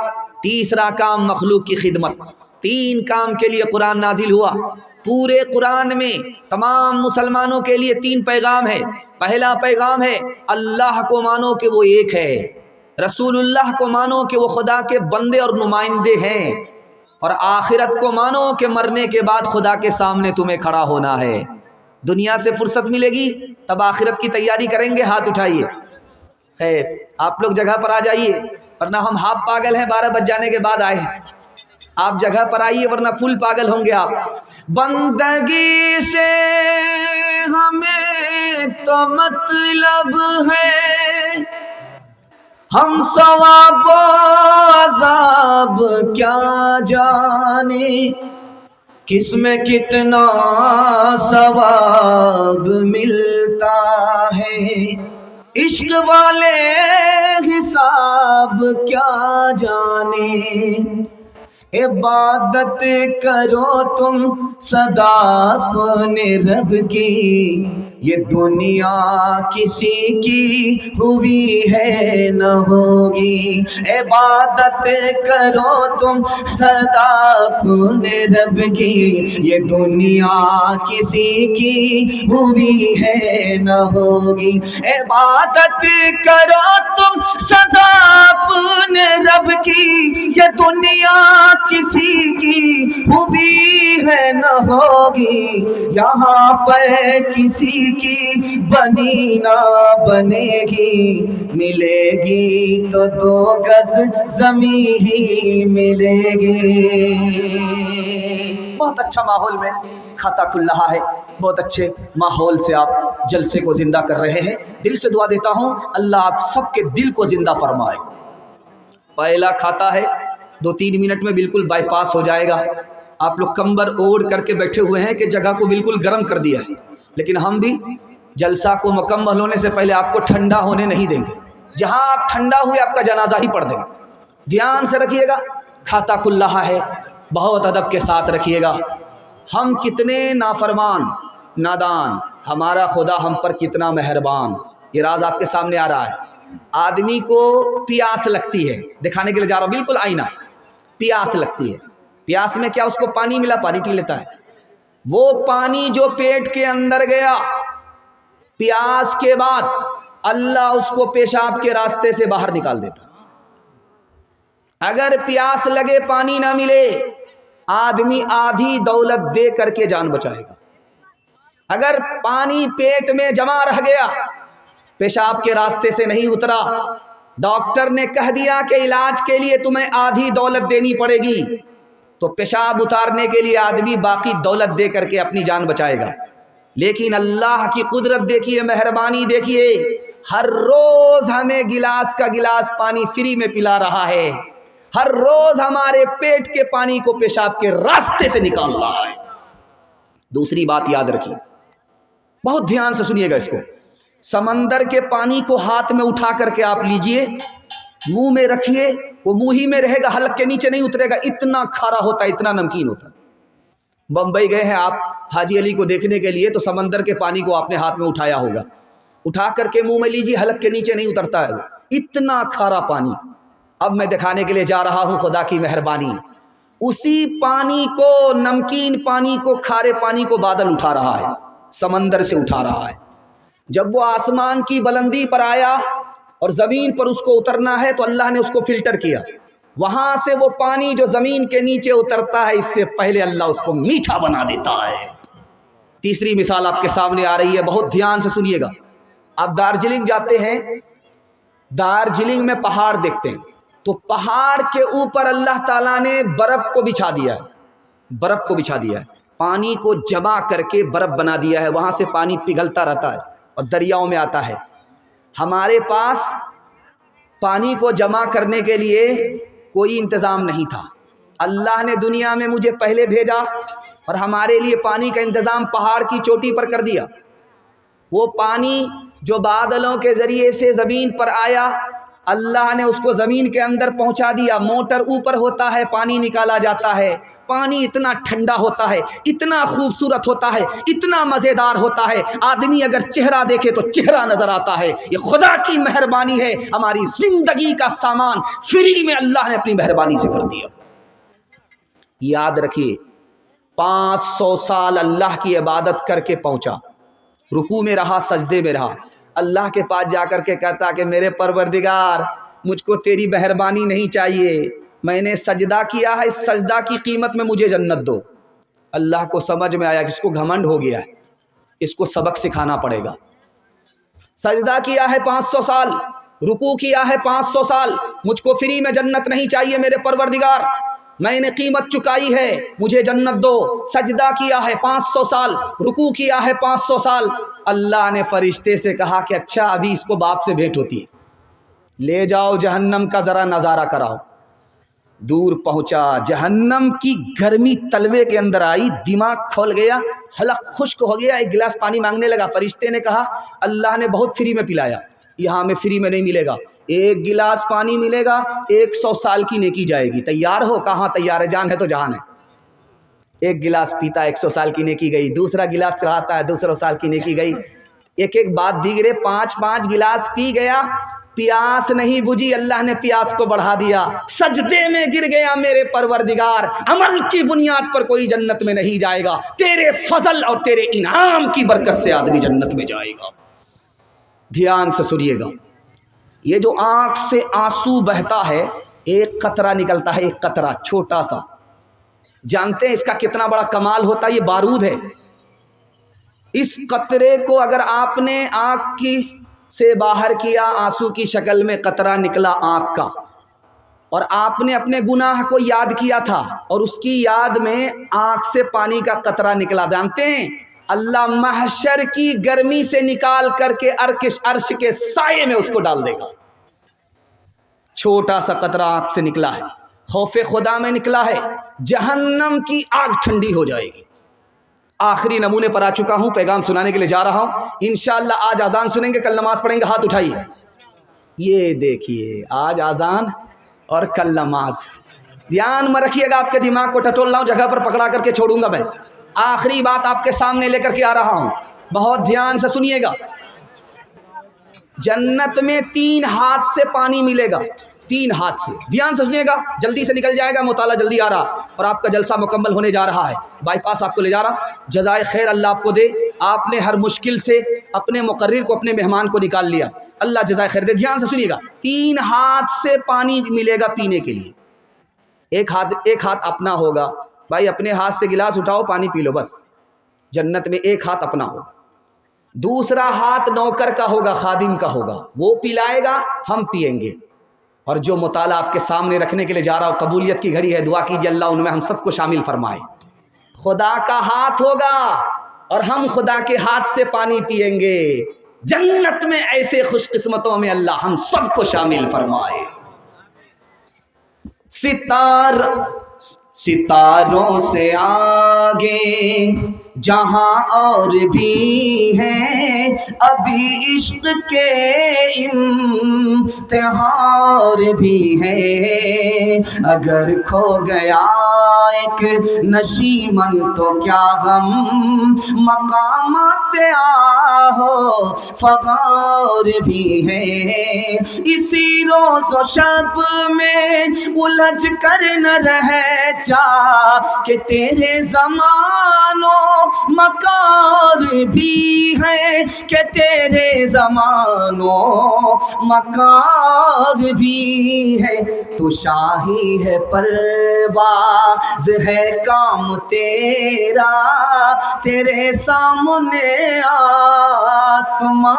A: تیسرا کام مخلوق کی خدمت۔ 3 کام کے لیے قرآن نازل ہوا۔ پورے قرآن میں تمام مسلمانوں کے لیے 3 پیغام ہے۔ پہلا پیغام ہے اللہ کو مانو کہ وہ ایک ہے، رسول اللہ کو مانو کہ وہ خدا کے بندے اور نمائندے ہیں، اور آخرت کو مانو کہ مرنے کے بعد خدا کے سامنے تمہیں کھڑا ہونا ہے۔ دنیا سے فرصت ملے گی تب آخرت کی تیاری کریں گے، ہاتھ اٹھائیے۔ خیر آپ لوگ جگہ پر آ جائیے، ورنہ ہم ہاف پاگل ہیں، 12 بج جانے کے بعد آئے ہیں۔ آپ جگہ پر آئیے ورنہ فل پاگل ہوں گے آپ۔ بندگی سے ہمیں تو مطلب ہے، ہم ثواب و عذاب کیا جانے، کس میں کتنا ثواب ملتا ہے، عشق والے حساب کیا جانے، عبادت کرو تم سدا اپنے رب کی، یہ دنیا کسی کی ہوئی ہے نہ ہوگی، عبادت کرو تم سدا اپنے رب کی، یہ دنیا کسی کی ہوئی ہے نہ ہوگی، عبادت کرو تم سدا اپنے رب کی، یہ دنیا کسی کی ہوئی ہے نہ ہوگی، یہاں پر کسی کی بنی نہ بنے گی، ملے گی تو 2 گز زمین ہی ملے گی۔ بہت اچھا ماحول میں کھاتا کھل رہا ہے، بہت اچھے ماحول سے آپ جلسے کو زندہ کر رہے ہیں۔ دل سے دعا دیتا ہوں اللہ آپ سب کے دل کو زندہ فرمائے۔ پہلا کھاتا ہے 2-3 منٹ میں بالکل بائی پاس ہو جائے گا۔ آپ لوگ کمبر اوڑھ کر کے بیٹھے ہوئے ہیں کہ جگہ کو بالکل گرم کر دیا ہے، لیکن ہم بھی جلسہ کو مکمل ہونے سے پہلے آپ کو ٹھنڈا ہونے نہیں دیں گے۔ جہاں آپ ٹھنڈا ہوئے آپ کا جنازہ ہی پڑھ دیں گے۔ دھیان سے رکھیے گا، کھاتا کھل رہا ہے، بہت ادب کے ساتھ رکھیے گا۔ ہم کتنے نافرمان نادان، ہمارا خدا ہم پر کتنا مہربان۔ یہ راز آپ کے سامنے آ رہا ہے۔ آدمی کو پیاس لگتی ہے، دکھانے کے لیے جا رہا ہوں، بالکل آئینہ، پیاس لگتی ہے، پیاس میں کیا اس کو پانی ملا، پانی پی لیتا ہے۔ وہ پانی جو پیٹ کے اندر گیا، پیاس کے بعد اللہ اس کو پیشاب کے راستے سے باہر نکال دیتا۔ اگر پیاس لگے پانی نہ ملے، آدمی آدھی دولت دے کر کے جان بچائے گا۔ اگر پانی پیٹ میں جمع رہ گیا، پیشاب کے راستے سے نہیں اترا، ڈاکٹر نے کہہ دیا کہ علاج کے لیے تمہیں آدھی دولت دینی پڑے گی، تو پیشاب اتارنے کے لیے آدمی باقی دولت دے کر کے اپنی جان بچائے گا۔ لیکن اللہ کی قدرت دیکھیے، مہربانی دیکھیے، ہر روز ہمیں گلاس کا گلاس پانی فری میں پلا رہا ہے، ہر روز ہمارے پیٹ کے پانی کو پیشاب کے راستے سے نکال رہا ہے۔ دوسری بات یاد رکھیے، بہت دھیان سے سنیے گا اس کو، سمندر کے پانی کو ہاتھ میں اٹھا کر کے آپ لیجئے، منہ میں رکھیے، وہ منہ ہی میں رہے گا، حلق کے نیچے نہیں اترے گا، اتنا کھارا ہوتا ہے، اتنا نمکین ہوتا ہے۔ بمبئی گئے ہیں آپ حاجی علی کو دیکھنے کے لیے، تو سمندر کے پانی کو آپ نے ہاتھ میں اٹھایا ہوگا، اٹھا کر کے منہ میں لیجیے، حلق کے نیچے نہیں اترتا ہے، اتنا کھارا پانی۔ اب میں دکھانے کے لیے جا رہا ہوں خدا کی مہربانی، اسی پانی کو، نمکین پانی کو، کھارے پانی کو بادل اٹھا رہا ہے، سمندر سے اٹھا رہا ہے۔ جب وہ آسمان کی بلندی پر آیا اور زمین پر اس کو اترنا ہے، تو اللہ نے اس کو فلٹر کیا، وہاں سے وہ پانی جو زمین کے نیچے اترتا ہے، اس سے پہلے اللہ اس کو میٹھا بنا دیتا ہے۔ تیسری مثال آپ کے سامنے آ رہی ہے، بہت دھیان سے سنیے گا۔ آپ دارجلنگ جاتے ہیں، دارجلنگ میں پہاڑ دیکھتے ہیں، تو پہاڑ کے اوپر اللہ تعالیٰ نے برف کو بچھا دیا ہے، برف کو بچھا دیا ہے، پانی کو جمع کر کے برف بنا دیا ہے، وہاں سے پانی پگھلتا رہتا ہے اور دریاؤں میں آتا ہے۔ ہمارے پاس پانی کو جمع کرنے کے لیے کوئی انتظام نہیں تھا، اللہ نے دنیا میں مجھے پہلے بھیجا اور ہمارے لیے پانی کا انتظام پہاڑ کی چوٹی پر کر دیا۔ وہ پانی جو بادلوں کے ذریعے سے زمین پر آیا، اللہ نے اس کو زمین کے اندر پہنچا دیا، موٹر اوپر ہوتا ہے، پانی نکالا جاتا ہے، پانی اتنا ٹھنڈا ہوتا ہے، اتنا خوبصورت ہوتا ہے، اتنا مزیدار ہوتا ہے، آدمی اگر چہرہ دیکھے تو چہرہ نظر آتا ہے۔ یہ خدا کی مہربانی ہے، ہماری زندگی کا سامان فری میں اللہ نے اپنی مہربانی سے کر دیا۔ یاد رکھیے، 500 سال اللہ کی عبادت کر کے پہنچا، رکوع میں رہا، سجدے میں رہا، اللہ کے پاس جا کر کے کہتا کہ میرے پروردگار، مجھ کو تیری مہربانی نہیں چاہیے، میں نے سجدہ کیا ہے، اس سجدہ کی قیمت میں مجھے جنت دو۔ اللہ کو سمجھ میں آیا کہ اس کو گھمنڈ ہو گیا ہے، اس کو سبق سکھانا پڑے گا۔ سجدہ کیا ہے 500 سال، رکوع کیا ہے 500 سال، مجھ کو فری میں جنت نہیں چاہیے میرے پروردگار، میں نے قیمت چکائی ہے، مجھے جنت دو۔ سجدہ کیا ہے 500 سال، رکوع کیا ہے 500 سال۔ اللہ نے فرشتے سے کہا کہ اچھا ابھی اس کو باپ سے بھیٹ ہوتی ہے، لے جاؤ جہنم کا ذرا نظارہ کراؤ۔ دور پہنچا، جہنم کی گرمی تلوے کے اندر آئی، دماغ کھول گیا، حلق خشک ہو گیا، ایک گلاس پانی مانگنے لگا۔ فرشتے نے کہا اللہ نے بہت فری میں پلایا، یہاں میں فری میں نہیں ملے گا، ایک گلاس پانی ملے گا 100 سال کی نیکی جائے گی، تیار ہو؟ کہاں تیار ہے، جان ہے تو جہان ہے۔ ایک گلاس پیتا 100 سال کی نیکی گئی، دوسرا گلاس چڑھاتا ہے 200 سال کی نیکی گئی، ایک ایک بات دیگرے 5 گلاس پی گیا، پیاس نہیں بجھی، اللہ نے پیاس کو بڑھا دیا، سجدے میں گر گیا، میرے پروردگار عمل کی بنیاد پر کوئی جنت میں نہیں جائے گا، تیرے فضل اور تیرے انعام کی برکت سے آدمی جنت میں جائے گا۔ دھیان سے سنیے گا، یہ جو آنکھ سے آنسو بہتا ہے، ایک قطرہ نکلتا ہے، ایک قطرہ چھوٹا سا، جانتے ہیں اس کا کتنا بڑا کمال ہوتا ہے؟ یہ بارود ہے۔ اس قطرے کو اگر آپ نے آنکھ کی سے باہر کیا، آنسو کی شکل میں قطرہ نکلا آنکھ کا، اور آپ نے اپنے گناہ کو یاد کیا تھا، اور اس کی یاد میں آنکھ سے پانی کا قطرہ نکلا، جانتے ہیں اللہ محشر کی گرمی سے نکال کر کے عرش کے سائے میں اس کو ڈال دے گا۔ چھوٹا سا قطرہ آنکھ سے نکلا ہے، خوف خدا میں نکلا ہے، جہنم کی آگ ٹھنڈی ہو جائے گی۔ آخری نمونے پر آ چکا ہوں، پیغام سنانے کے لیے جا رہا ہوں، انشاءاللہ آج اذان سنیں گے، کل نماز پڑھیں گے، ہاتھ اٹھائیے۔ یہ دیکھیے، آج اذان اور کل نماز، ध्यान में रखिएगा, आपके दिमाग को टटोल रहा हूँ, जगह पर पकड़ा करके छोड़ूंगा मैं। आखिरी बात आपके सामने लेकर के आ रहा हूँ, बहुत ध्यान से सुनिएगा। जन्नत में 3 हाथ से पानी मिलेगा, 3 हाथ से। ध्यान से सुनिएगा, जल्दी से निकल जाएगा, मुताला जल्दी आ रहा और आपका जलसा मुकम्मल होने जा रहा है। बाईपास आपको ले जा रहा। जज़ाए खैर अल्लाह आपको दे, आपने हर मुश्किल से अपने मुकर्रिर को, अपने मेहमान को निकाल लिया, अल्लाह जज़ाए खैर दे। ध्यान से सुनिएगा, 3 हाथ से पानी मिलेगा पीने के लिए। एक हाथ अपना होगा, भाई अपने हाथ से गिलास उठाओ, पानी पी लो बस। जन्नत में एक हाथ अपना होगा, दूसरा हाथ नौकर का होगा, खादिम का होगा, वो पिलाएगा, हम पिएंगे। और जो मुताला आपके सामने रखने के लिए जा रहा हूँ, कबूलियत की घड़ी है, दुआ कीजिए अल्लाह उनमें हम सबको शामिल फरमाए। खुदा का हाथ होगा और हम खुदा के हाथ से पानी पिएंगे। जन्नत में ऐसे खुशकिस्मतों में अल्लाह हम सबको शामिल फरमाए। सितारों से आगे जहां और भी हैं अभी इश्क के इम्तिहान भी है। अगर खो गया एक नशीमन तो क्या गम, मकामात आहो फगार भी है। इसी रोज़ व शब में उलझ कर न रहे जा कि तेरे ज़मानों मकार भी है, कि तेरे ज़मानों मकार भी है। तो शाही है परवाज़ है काम तेरा, तेरे सामने आसमान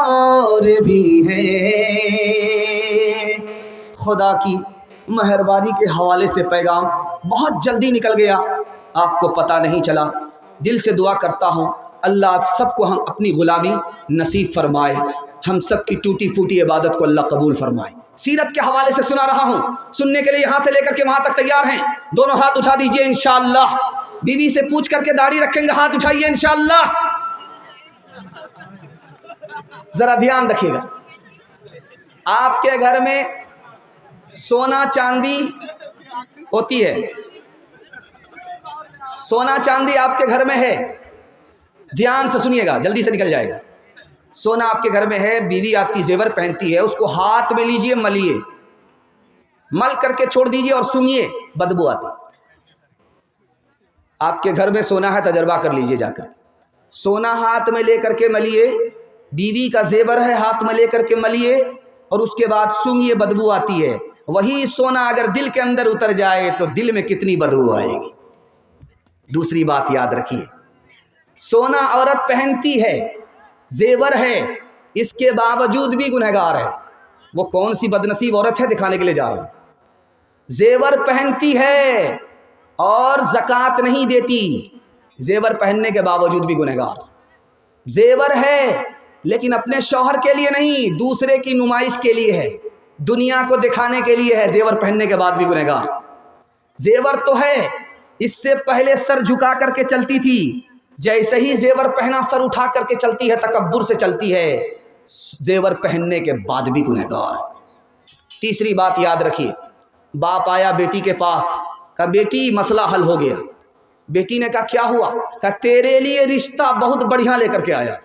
A: भी है। खुदा की मेहरबानी के हवाले से पैगाम बहुत जल्दी निकल गया, आपको पता नहीं चला। दिल से दुआ करता हूँ अल्लाह आप सबको हम अपनी गुलामी नसीब फरमाए, हम सब की टूटी फूटी इबादत को अल्लाह कबूल फरमाए। सीरत के हवाले से सुना रहा हूँ, सुनने के लिए यहाँ से लेकर के वहाँ तक तैयार हैं? दोनों हाथ उठा दीजिए इंशाअल्लाह। बीवी से पूछ करके दाढ़ी रखेंगे, हाथ उठाइए इंशाअल्लाह। जरा ध्यान रखिएगा, आपके घर में सोना चांदी होती है, सोना चांदी आपके घर में है? ध्यान से सुनिएगा, जल्दी से निकल जाएगा। सोना आपके घर में है, बीवी आपकी जेवर पहनती है, उसको हाथ में लीजिए, मलिए, मल करके छोड़ दीजिए और सूंघिए, बदबू आती। आपके घर में सोना है, तजर्बा कर लीजिए जाकर। सोना हाथ में लेकर के मलिए, बीवी का जेवर है, हाथ में लेकर के मलिए और उसके बाद सूंघिए, बदबू आती है। वही सोना अगर दिल के अंदर उतर जाए तो दिल में कितनी बदबू आएगी। दूसरी बात याद रखिए, सोना औरत पहनती है, जेवर है, इसके बावजूद भी गुनहगार है। वो कौन सी बदनसीब औरत है, दिखाने के लिए जा रहा हूं। जेवर पहनती है और ज़कात नहीं देती, जेवर पहनने के बावजूद भी गुनहगार। जेवर है लेकिन अपने शौहर के लिए नहीं, दूसरे की नुमाइश के लिए है, दुनिया को दिखाने के लिए है, जेवर पहनने के बाद भी गुनहगार। जेवर तो है, इससे पहले सर झुका करके चलती थी, जैसे ही जेवर पहना सर उठा करके चलती है, तकब्बुर से चलती है, जेवर पहनने के बाद भी गुनहगार। तीसरी बात याद रखिए, बाप आया बेटी के पास, कहा बेटी मसला हल हो गया। बेटी ने कहा क्या हुआ? कहा तेरे लिए रिश्ता बहुत बढ़िया लेकर के आया।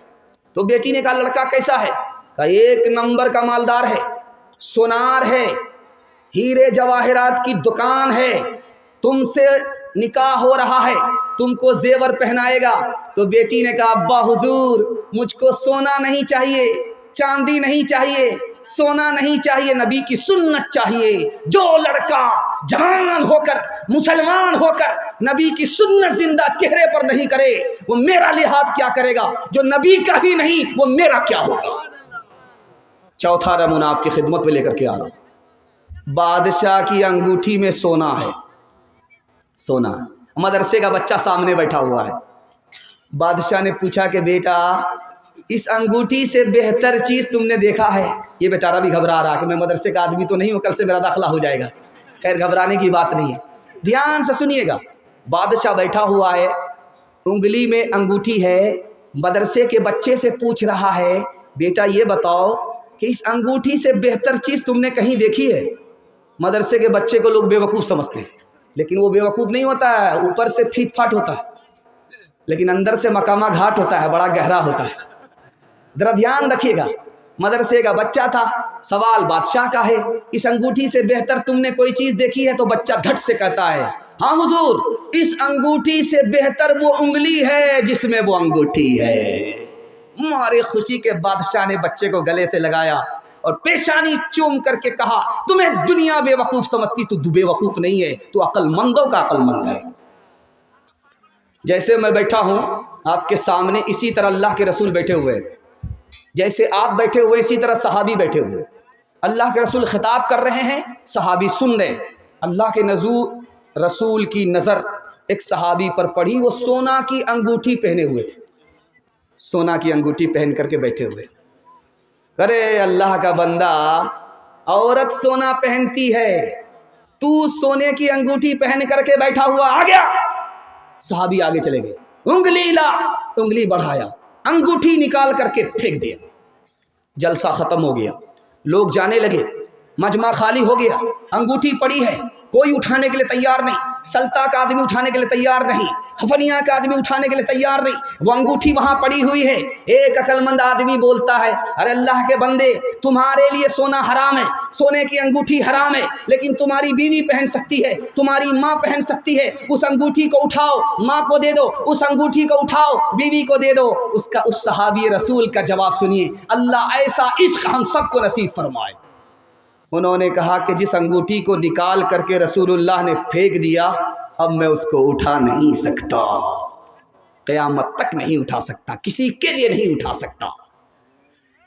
A: तो बेटी ने कहा लड़का कैसा है? कहा 1 नंबर का मालदार है, सोनार है, हीरे जवाहरात की दुकान है, तुमसे निकाह हो रहा है, तुमको जेवर पहनाएगा। तो बेटी ने कहा अब्बा हुजूर मुझको सोना नहीं चाहिए, चांदी नहीं चाहिए, सोना नहीं चाहिए, नबी की सुन्नत चाहिए। जो लड़का जवान होकर मुसलमान होकर नबी की सुन्नत जिंदा चेहरे पर नहीं करे, वो मेरा लिहाज क्या करेगा? जो नबी का ही नहीं, वो मेरा क्या होगा? चौथा नमूना आपकी खिदमत में लेकर के आ रहा हूं। बादशाह की अंगूठी में सोना है, सोना। मदरसे का बच्चा सामने बैठा हुआ है। बादशाह ने पूछा कि बेटा इस अंगूठी से बेहतर चीज़ तुमने देखा है? ये बेचारा भी घबरा रहा कि मैं मदरसे का आदमी तो नहीं हूँ, कल से मेरा दाखिला हो जाएगा। खैर घबराने की बात नहीं है, ध्यान से सुनिएगा। बादशाह बैठा हुआ है, उंगली में अंगूठी है, मदरसे के बच्चे से पूछ रहा है बेटा ये बताओ कि इस अंगूठी से बेहतर चीज़ तुमने कहीं देखी है? मदरसे के बच्चे को लोग बेवकूफ़ समझते हैं, लेकिन वो बेवकूफ़ नहीं होता है, ऊपर से फीट फाट होता है लेकिन अंदर से मकामा घाट होता है, बड़ा गहरा होता है। ज़रा ध्यान रखिएगा। मदरसे का बच्चा था, सवाल बादशाह का है, इस अंगूठी से बेहतर तुमने कोई चीज़ देखी है? तो बच्चा धट से कहता है हाँ हुजूर, इस अंगूठी से बेहतर वो उंगली है जिसमें वो अंगूठी है। मारे खुशी के बादशाह ने बच्चे को गले से लगाया और पेशानी चूम करके कहा तुम्हें दुनिया बेवकूफ़ समझती, तू बेवकूफ़ नहीं है, तू अक्लमंदों का अक्लमंद है। जैसे मैं बैठा हूँ आपके सामने, इसी तरह अल्लाह के रसूल बैठे हुए, जैसे आप बैठे हुए इसी तरह सहाबी बैठे हुए। अल्लाह के रसूल खिताब कर रहे हैं, सहाबी सुन रहे। अल्लाह के रसूल की नज़र एक सहाबी पर पड़ी, वो सोना की अंगूठी पहने हुए थे, सोना की अंगूठी पहन करके बैठे हुए। अरे अल्लाह का बंदा, औरत सोना पहनती है, तू सोने की अंगूठी पहन करके बैठा हुआ आ गया। सहाबी आगे चले गए, उंगली ला, उंगली बढ़ाया, अंगूठी निकाल करके फेंक दिया। जलसा खत्म हो गया, लोग जाने लगे, मजमा खाली हो गया। अंगूठी पड़ी है, कोई उठाने के लिए तैयार नहीं, सल्ता का आदमी उठाने के लिए तैयार नहीं, हफनिया का आदमी उठाने के लिए तैयार नहीं, वो अंगूठी वहां पड़ी हुई है। एक अक्लमंद आदमी बोलता है अरे अल्लाह के बंदे, तुम्हारे लिए सोना हराम है, सोने की अंगूठी हराम है, लेकिन तुम्हारी बीवी पहन सकती है, तुम्हारी माँ पहन सकती है, उस अंगूठी को उठाओ, माँ को दे दो, उस अंगूठी को उठाओ, बीवी को दे दो। उस सहाबी रसूल का जवाब सुनिए, अल्लाह ऐसा इश्क हम सबको नसीब फरमाए। उन्होंने कहा कि जिस अंगूठी को निकाल करके रसूलुल्लाह ने फेंक दिया, अब मैं उसको उठा नहीं सकता, क़यामत तक नहीं उठा सकता, किसी के लिए नहीं उठा सकता।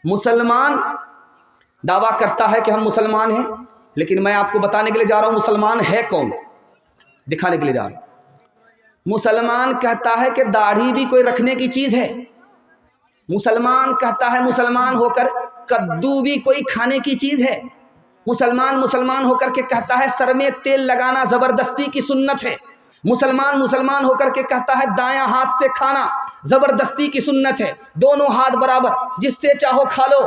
A: मुसलमान दावा करता है कि हम मुसलमान हैं, लेकिन मैं आपको बताने के लिए जा रहा हूँ मुसलमान है कौन, दिखाने के लिए जा रहा हूँ। मुसलमान कहता है कि दाढ़ी भी कोई रखने की चीज़ है। मुसलमान कहता है मुसलमान होकर कद्दू भी कोई खाने की चीज़ है। मुसलमान होकर के कहता है सर में तेल लगाना ज़बरदस्ती की सुन्नत है। मुसलमान होकर के कहता है दायां हाथ से खाना ज़बरदस्ती की सुन्नत है, दोनों हाथ बराबर, जिससे चाहो खा लो।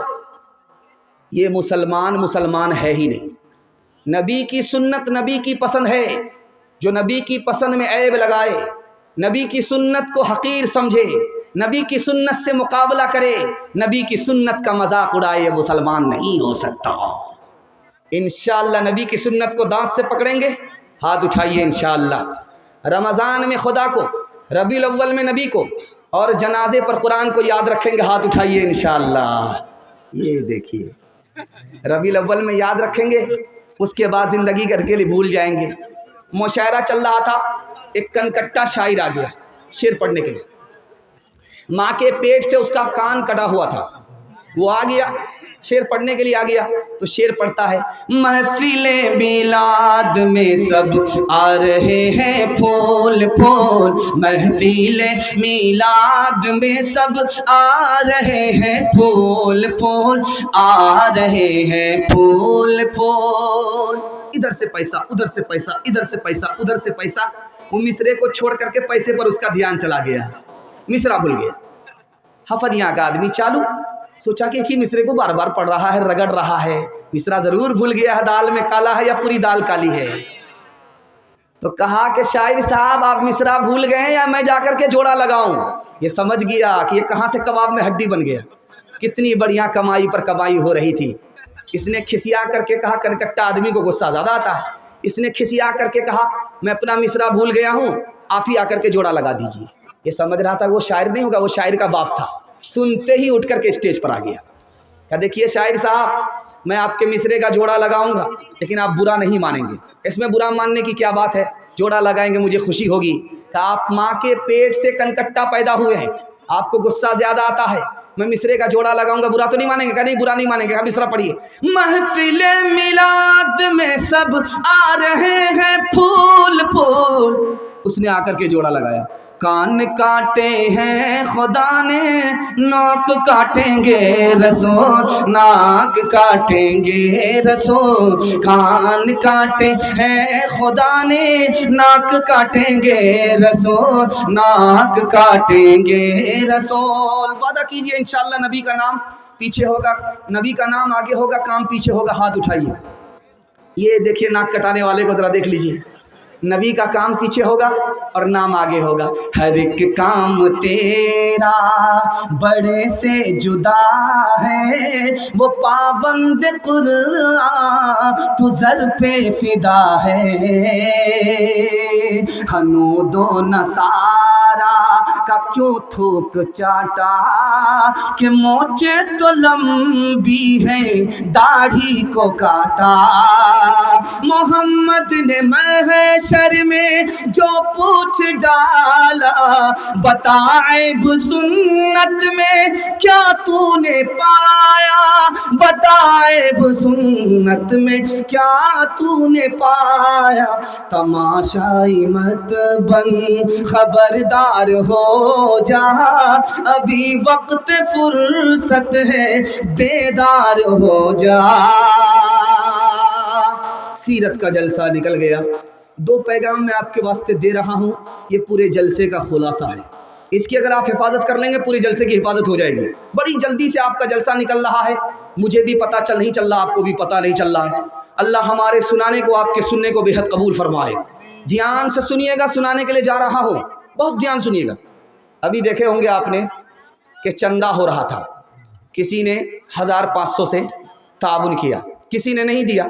A: ये मुसलमान है ही नहीं। नबी की सुन्नत नबी की पसंद है, जो नबी की पसंद में ऐब लगाए, नबी की सुन्नत को हकीर समझे, नबी की सुन्नत से मुकाबला करे, नबी की सुन्नत का मजाक उड़ाए, ये मुसलमान नहीं हो सकता। इंशाअल्लाह नबी की सुन्नत को दांत से पकड़ेंगे, हाथ उठाइए इंशाअल्लाह। रमज़ान में खुदा को, रबीउल अव्वल में नबी को, और जनाजे पर कुरान को याद रखेंगे, हाथ उठाइए इंशाअल्लाह। ये देखिए, रबीउल अव्वल में याद रखेंगे, उसके बाद ज़िंदगी करके लिए भूल जाएंगे। मुशायरा चल रहा था, एक कनकट्टा शायर आ गया शेर पढ़ने के लिए। माँ के पेट से उसका कान कटा हुआ था, वो आ गया शेर पढ़ने के लिए आ गया। तो शेर पढ़ता है, महफिले मिलाद में सब आ रहे हैं फूल फूल, महफिले मिलाद में सब आ रहे हैं फूल फूल, आ रहे हैं फूल फूल। इधर से पैसा, उधर से पैसा, इधर से पैसा, उधर से पैसा। वो मिसरे को छोड़ करके पैसे पर उसका ध्यान चला गया, मिसरा भूल गया। हफनिया का आदमी चालू, सोचा कि एक ही मिसरे को बार बार पढ़ रहा है, रगड़ रहा है, मिसरा ज़रूर भूल गया है, दाल में काला है या पूरी दाल काली है। तो कहा कि शायर साहब आप मिसरा भूल गए हैं या मैं जाकर के जोड़ा लगाऊं। ये समझ गया कि ये कहाँ से कबाब में हड्डी बन गया, कितनी बढ़िया कमाई पर कमाई हो रही थी। इसने खिसिया करके कहा, कनकट्टा आदमी को गुस्सा ज़्यादा आता है, इसने खिसिया करके कहा मैं अपना मिसरा भूल गया हूँ, आप ही आकर के जोड़ा लगा दीजिए। ये समझ रहा था वो शायर नहीं होगा, वो शायर का बाप था। सुनते ही उठ करके स्टेज पर आ गया, क्या देखिए शायर साहब मैं आपके मिसरे का जोड़ा लगाऊंगा, लेकिन आप बुरा नहीं मानेंगे। इसमें बुरा मानने की क्या बात है, जोड़ा लगाएंगे मुझे खुशी होगी। क्या आप माँ के पेट से कनकट्टा पैदा हुए हैं, आपको गुस्सा ज़्यादा आता है, मैं मिसरे का जोड़ा लगाऊंगा, बुरा तो नहीं मानेंगे? क्या नहीं बुरा नहीं मानेंगे। क्या मिसरा पढ़िए, महफिले मिलाद में सब आ रहे हैं फूल फूल। उसने आकर के जोड़ा लगाया, कान काटे हैं खुदा ने, नाक काटेंगे रसूल, नाक काटेंगे रसूल, कान काटे हैं खुदा ने, नाक काटेंगे रसूल, नाक काटेंगे रसूल। वादा कीजिए इंशाअल्लाह नबी का नाम पीछे होगा, नबी का नाम आगे होगा, काम पीछे होगा। हाथ उठाइए। ये देखिए नाक कटाने वाले को जरा देख लीजिए, नबी का काम पीछे होगा और नाम आगे होगा। हर एक काम तेरा बड़े से जुदा है, वो पाबंद कुरान तू ज़र पे फिदा है। हनूदो नसारा का क्यों थूक चाटा, कि मोचे तो लंबी है दाढ़ी को काटा। मोहम्मद ने महशर में जो पूछ डाला, बताए सुन्नत में क्या तूने पाया, बताए सुन्नत में क्या तूने पाया। तमाशाई मत बन खबरदार हो जा, अभी वक्त फुर्सत है बेदार हो जा। सीरत का जलसा निकल गया। दो पैगाम मैं आपके वास्ते दे रहा हूँ, ये पूरे जलसे का खुलासा है। इसकी अगर आप हिफाजत कर लेंगे पूरे जलसे की हिफाजत हो जाएगी। बड़ी जल्दी से आपका जलसा निकल रहा है, मुझे भी पता नहीं चल रहा, आपको भी पता नहीं चल रहा है। अल्लाह हमारे सुनाने को, आपके सुनने को बेहद कबूल फरमाए। ध्यान से सुनिएगा, सुनाने के लिए जा रहा हूँ, बहुत ध्यान सुनिएगा। अभी देखे होंगे आपने कि चंदा हो रहा था, किसी ने 1500 से ताउन किया, किसी ने नहीं दिया,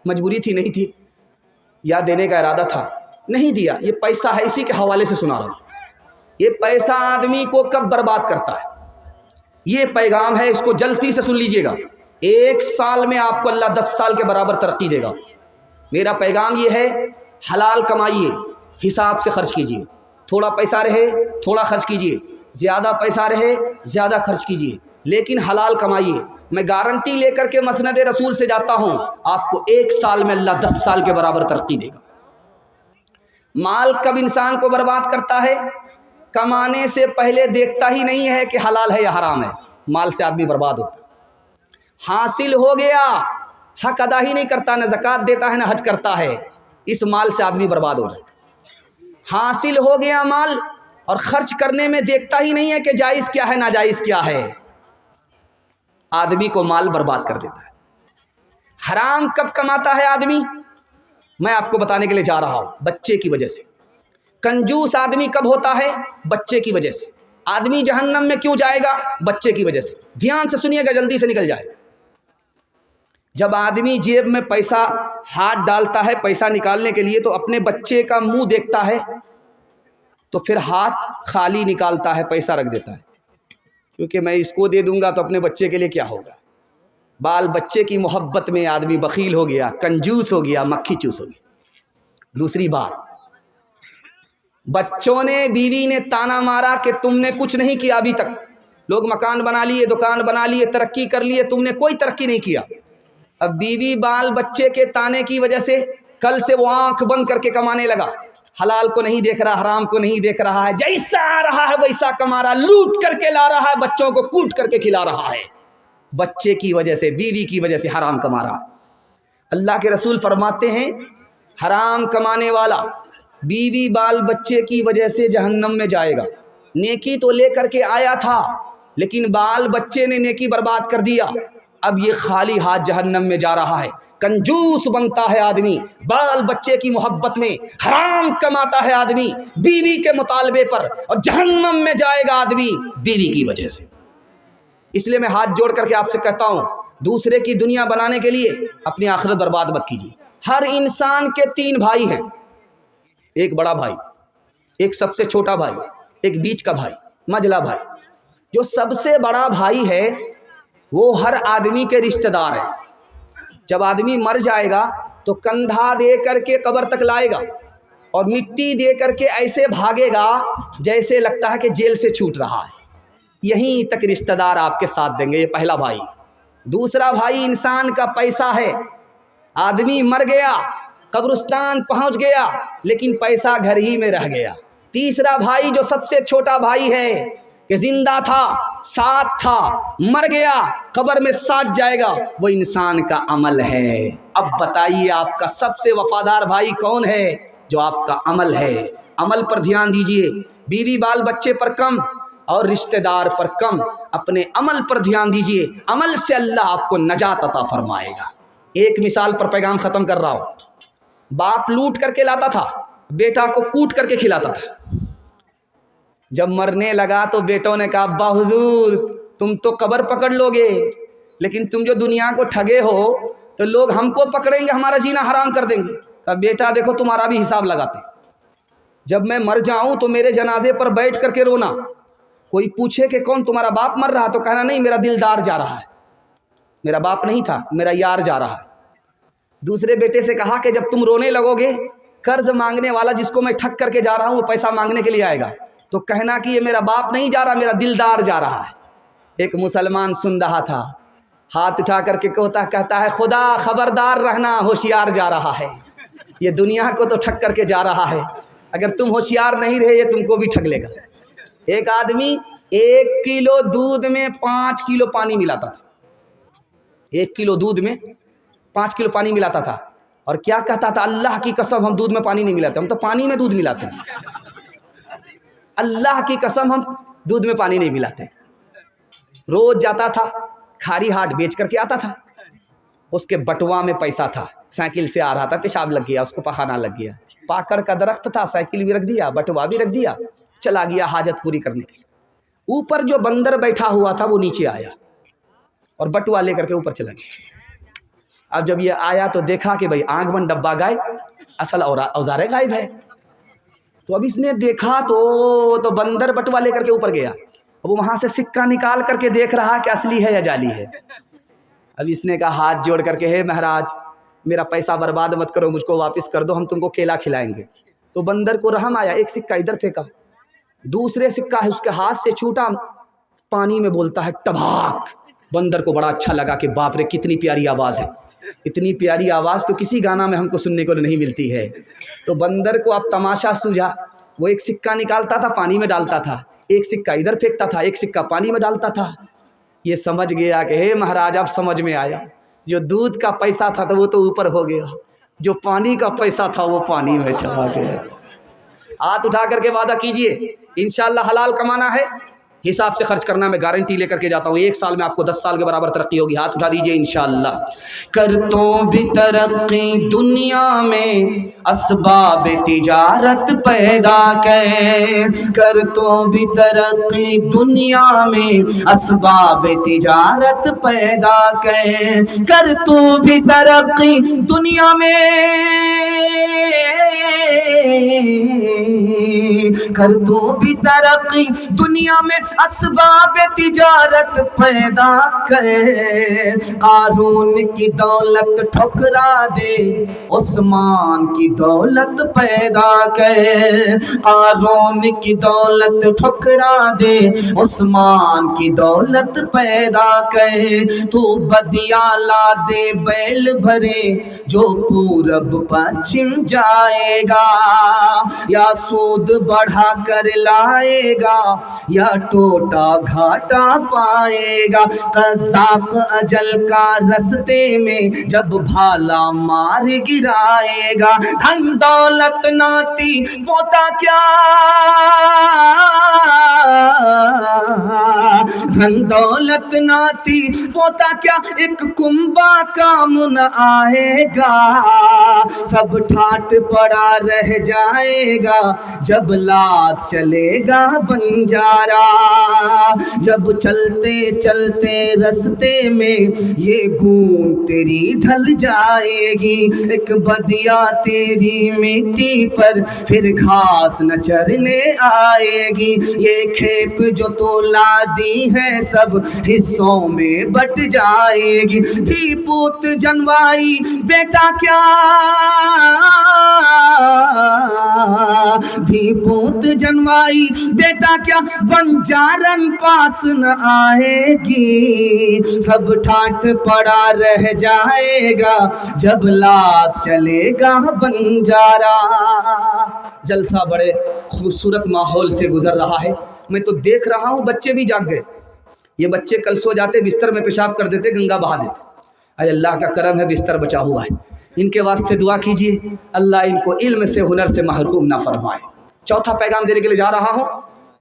A: मजबूरी थी, नहीं थी, या देने का इरादा था, नहीं दिया। ये पैसा है, इसी के हवाले से सुना रहा हूँ। ये पैसा आदमी को कब बर्बाद करता है, ये पैगाम है, इसको जल्दी से सुन लीजिएगा। 1 साल में आपको अल्लाह 10 साल के बराबर तरक्की देगा। मेरा पैगाम ये है, हलाल कमाइए, हिसाब से खर्च कीजिए। थोड़ा पैसा रहे थोड़ा खर्च कीजिए, ज़्यादा पैसा रहे ज़्यादा खर्च कीजिए, लेकिन हलाल कमाइए। मैं गारंटी लेकर के मसनद रसूल से जाता हूँ, आपको 1 साल में अल्लाह 10 साल के बराबर तरक्की देगा। माल कब इंसान को बर्बाद करता है, कमाने से पहले देखता ही नहीं है कि हलाल है या हराम है, माल से आदमी बर्बाद होता है। हासिल हो गया, हक अदा ही नहीं करता, न ज़कात देता है न हज करता है, इस माल से आदमी बर्बाद हो जाता है। हासिल हो गया माल और खर्च करने में देखता ही नहीं है कि जायज़ क्या है नाजायज़ क्या है, आदमी को माल बर्बाद कर देता है। हराम कब कमाता है आदमी, मैं आपको बताने के लिए जा रहा हूं, बच्चे की वजह से। कंजूस आदमी कब होता है, बच्चे की वजह से। आदमी जहन्नम में क्यों जाएगा, बच्चे की वजह से। ध्यान से सुनिएगा, जल्दी से निकल जाएगा। जब आदमी जेब में पैसा हाथ डालता है पैसा निकालने के लिए, तो अपने बच्चे का मुंह देखता है, तो फिर हाथ खाली निकालता है, पैसा रख देता है, क्योंकि मैं इसको दे दूंगा तो अपने बच्चे के लिए क्या होगा। बाल बच्चे की मोहब्बत में आदमी बखील हो गया, कंजूस हो गया, मक्खी चूस हो गया। दूसरी बात, बच्चों ने, बीवी ने ताना मारा कि तुमने कुछ नहीं किया अभी तक। लोग मकान बना लिए, दुकान बना लिए, तरक्की कर लिए, तुमने कोई तरक्की नहीं किया। अब बीवी बाल बच्चे के ताने की वजह से कल से वो आंख बंद करके कमाने लगा, हलाल को नहीं देख रहा, हराम को नहीं देख रहा है, जैसा आ रहा है वैसा कमा रहा, लूट करके ला रहा है, बच्चों को कूट करके खिला रहा है। बच्चे की वजह से, बीवी की वजह से हराम कमा रहा है। अल्लाह के रसूल फरमाते हैं, हराम कमाने वाला बीवी बाल बच्चे की वजह से जहन्नम में जाएगा। नेकी तो लेकर के आया था, लेकिन बाल बच्चे ने नेकी बर्बाद कर दिया, अब ये खाली हाथ जहन्नम में जा रहा है। कंजूस बनता है आदमी बाल बच्चे की मोहब्बत में, हराम कमाता है आदमी बीवी के मुतालबे पर, और जहन्नम में जाएगा आदमी बीवी की वजह से। इसलिए मैं हाथ जोड़ करके आपसे कहता हूं, दूसरे की दुनिया बनाने के लिए अपनी आखिरत बर्बाद मत कीजिए। हर इंसान के 3 भाई हैं, एक बड़ा भाई, एक सबसे छोटा भाई, एक बीच का भाई, मझला भाई। जो सबसे बड़ा भाई है वो हर आदमी के रिश्तेदार है। जब आदमी मर जाएगा तो कंधा दे करके कब्र तक लाएगा और मिट्टी दे करके ऐसे भागेगा जैसे लगता है कि जेल से छूट रहा है। यहीं तक रिश्तेदार आपके साथ देंगे, ये पहला भाई। दूसरा भाई इंसान का पैसा है। आदमी मर गया, कब्रिस्तान पहुंच गया, लेकिन पैसा घर ही में रह गया। तीसरा भाई जो सबसे छोटा भाई है कि जिंदा था, साथ था, मर गया, कब्र में साथ जाएगा, वो इंसान का अमल है। अब बताइए आपका सबसे वफादार भाई कौन है? जो आपका अमल है। अमल पर ध्यान दीजिए, बीवी बाल बच्चे पर कम और रिश्तेदार पर कम, अपने अमल पर ध्यान दीजिए। अमल से अल्लाह आपको नजात अता फरमाएगा। एक मिसाल पर पैगाम ख़त्म कर रहा हूँ। बाप लूट करके लाता था, बेटा को कूट करके खिलाता था। जब मरने लगा तो बेटों ने कहा, अब्बा हुजूर तुम तो कब्र पकड़ लोगे, लेकिन तुम जो दुनिया को ठगे हो तो लोग हमको पकड़ेंगे, हमारा जीना हराम कर देंगे। कहा बेटा देखो तुम्हारा भी हिसाब लगाते, जब मैं मर जाऊं तो मेरे जनाजे पर बैठ करके रोना, कोई पूछे कि कौन तुम्हारा बाप मर रहा तो कहना नहीं मेरा दिलदार जा रहा है, मेरा बाप नहीं था मेरा यार जा रहा है। दूसरे बेटे से कहा कि जब तुम रोने लगोगे, कर्ज मांगने वाला जिसको मैं ठग करके जा रहा हूं वो पैसा मांगने के लिए आएगा तो कहना कि ये मेरा बाप नहीं जा रहा, मेरा दिलदार जा रहा है। एक मुसलमान सुन रहा था, हाथ उठा करके कहता है खुदा खबरदार रहना, होशियार जा रहा है, ये दुनिया को तो ठग करके जा रहा है, अगर तुम होशियार नहीं रहे ये तुमको भी ठग लेगा। एक आदमी 1 किलो दूध में 5 किलो पानी मिलाता था, 1 किलो दूध में 5 किलो पानी मिलाता था, और क्या कहता था, अल्लाह की कसम हम दूध में पानी नहीं मिलाते, हम तो पानी में दूध मिलाते हैं, अल्लाह की कसम हम दूध में पानी नहीं मिलाते। रोज जाता था खारी हाट बेच करके आता था, उसके बटुआ में पैसा था, साइकिल से आ रहा था, पेशाब लग गया, उसको पखाना लग गया, पाकड़ का दरख्त था, साइकिल भी रख दिया, बटुआ भी रख दिया, चला गया हाजत पूरी करने के लिए। ऊपर जो बंदर बैठा हुआ था वो नीचे आया और बटुआ लेकर के ऊपर चला गया। अब जब ये आया तो देखा कि भाई आंख बंद डब्बा गायब, असल औजारे गायब है। तो अब इसने देखा तो बंदर बटुआ लेकर के ऊपर गया, अब वो वहाँ से सिक्का निकाल करके देख रहा कि असली है या जाली है। अब इसने कहा हाथ जोड़ करके, हे महाराज मेरा पैसा बर्बाद मत करो, मुझको वापस कर दो, हम तुमको केला खिलाएंगे। तो बंदर को रहम आया, एक सिक्का इधर फेंका, दूसरे सिक्का है उसके हाथ से छूटा, पानी में बोलता है टबाक। बंदर को बड़ा अच्छा लगा कि बाप रे कितनी प्यारी आवाज़ है, इतनी प्यारी आवाज़ तो किसी गाना में हमको सुनने को नहीं मिलती है। तो बंदर को अब तमाशा सूझा, वो एक सिक्का निकालता था पानी में डालता था, एक सिक्का इधर फेंकता था, एक सिक्का पानी में डालता था। ये समझ गया कि हे महाराज अब समझ में आया, जो दूध का पैसा था तो वो तो ऊपर हो गया, जो पानी का पैसा था वो पानी में चला गया। हाथ उठा करके वादा कीजिए, इंशाअल्लाह हलाल कमाना है, हिसाब से खर्च करना, मैं गारंटी लेकर के जाता हूँ, 1 साल में आपको 10 साल के बराबर तरक्की होगी। हाथ उठा दीजिए इंशाअल्लाह। कर तो भी तरक्की दुनिया में असबाब तिजारत पैदा कर तो भी तरक्की दुनिया में असबाब तिजारत पैदा कर तो भी तरक्की दुनिया में कर तो भी तरक्की दुनिया में असबाब तिजारत पैदा कर। कारून की दौलत ठुकरा दे, उस्मान की दौलत पैदा कर। कारून की दौलत ठुकरा दे, उस्मान की दौलत पैदा कर। तू बदिया ला दे बैल भरे, जो पूरब पश्चिम जाएगा, या सूद बढ़ा कर लाएगा, या टोटा घाटा पाएगा। कज़ाक अजल का रस्ते में जब भाला मार गिराएगा। धन दौलत नाती पोता क्या, धन दौलत नाती पोता क्या, एक कुंबा काम न आएगा। सब ठाट पड़ा रह जाएगा, जब लात चलेगा बंजारा। जब चलते चलते रस्ते में ये गूंज तेरी ढल जाएगी। एक बदिया तेरी मिट्टी पर फिर घास न चरने आएगी। ये खेप जो तो लादी है सब हिस्सों में बट जाएगी। धी पूत जनवाई बेटा क्या, धी पूत जनवाई बेटा क्या, बंजारन पास न आएगी। सब ठाट पड़ा रह जाएगा, जब लात चलेगा बंजारा। जलसा बड़े खूबसूरत माहौल से गुजर रहा है। मैं तो देख रहा हूँ बच्चे भी जाग गए। ये बच्चे कल सो जाते, बिस्तर में पेशाब कर देते, गंगा बहा देते। अरे अल्लाह का करम है बिस्तर बचा हुआ है। इनके वास्ते दुआ कीजिए, अल्लाह इनको इल्म से हुनर से महरूम ना फरमाए। चौथा पैगाम देने के लिए जा रहा हूँ,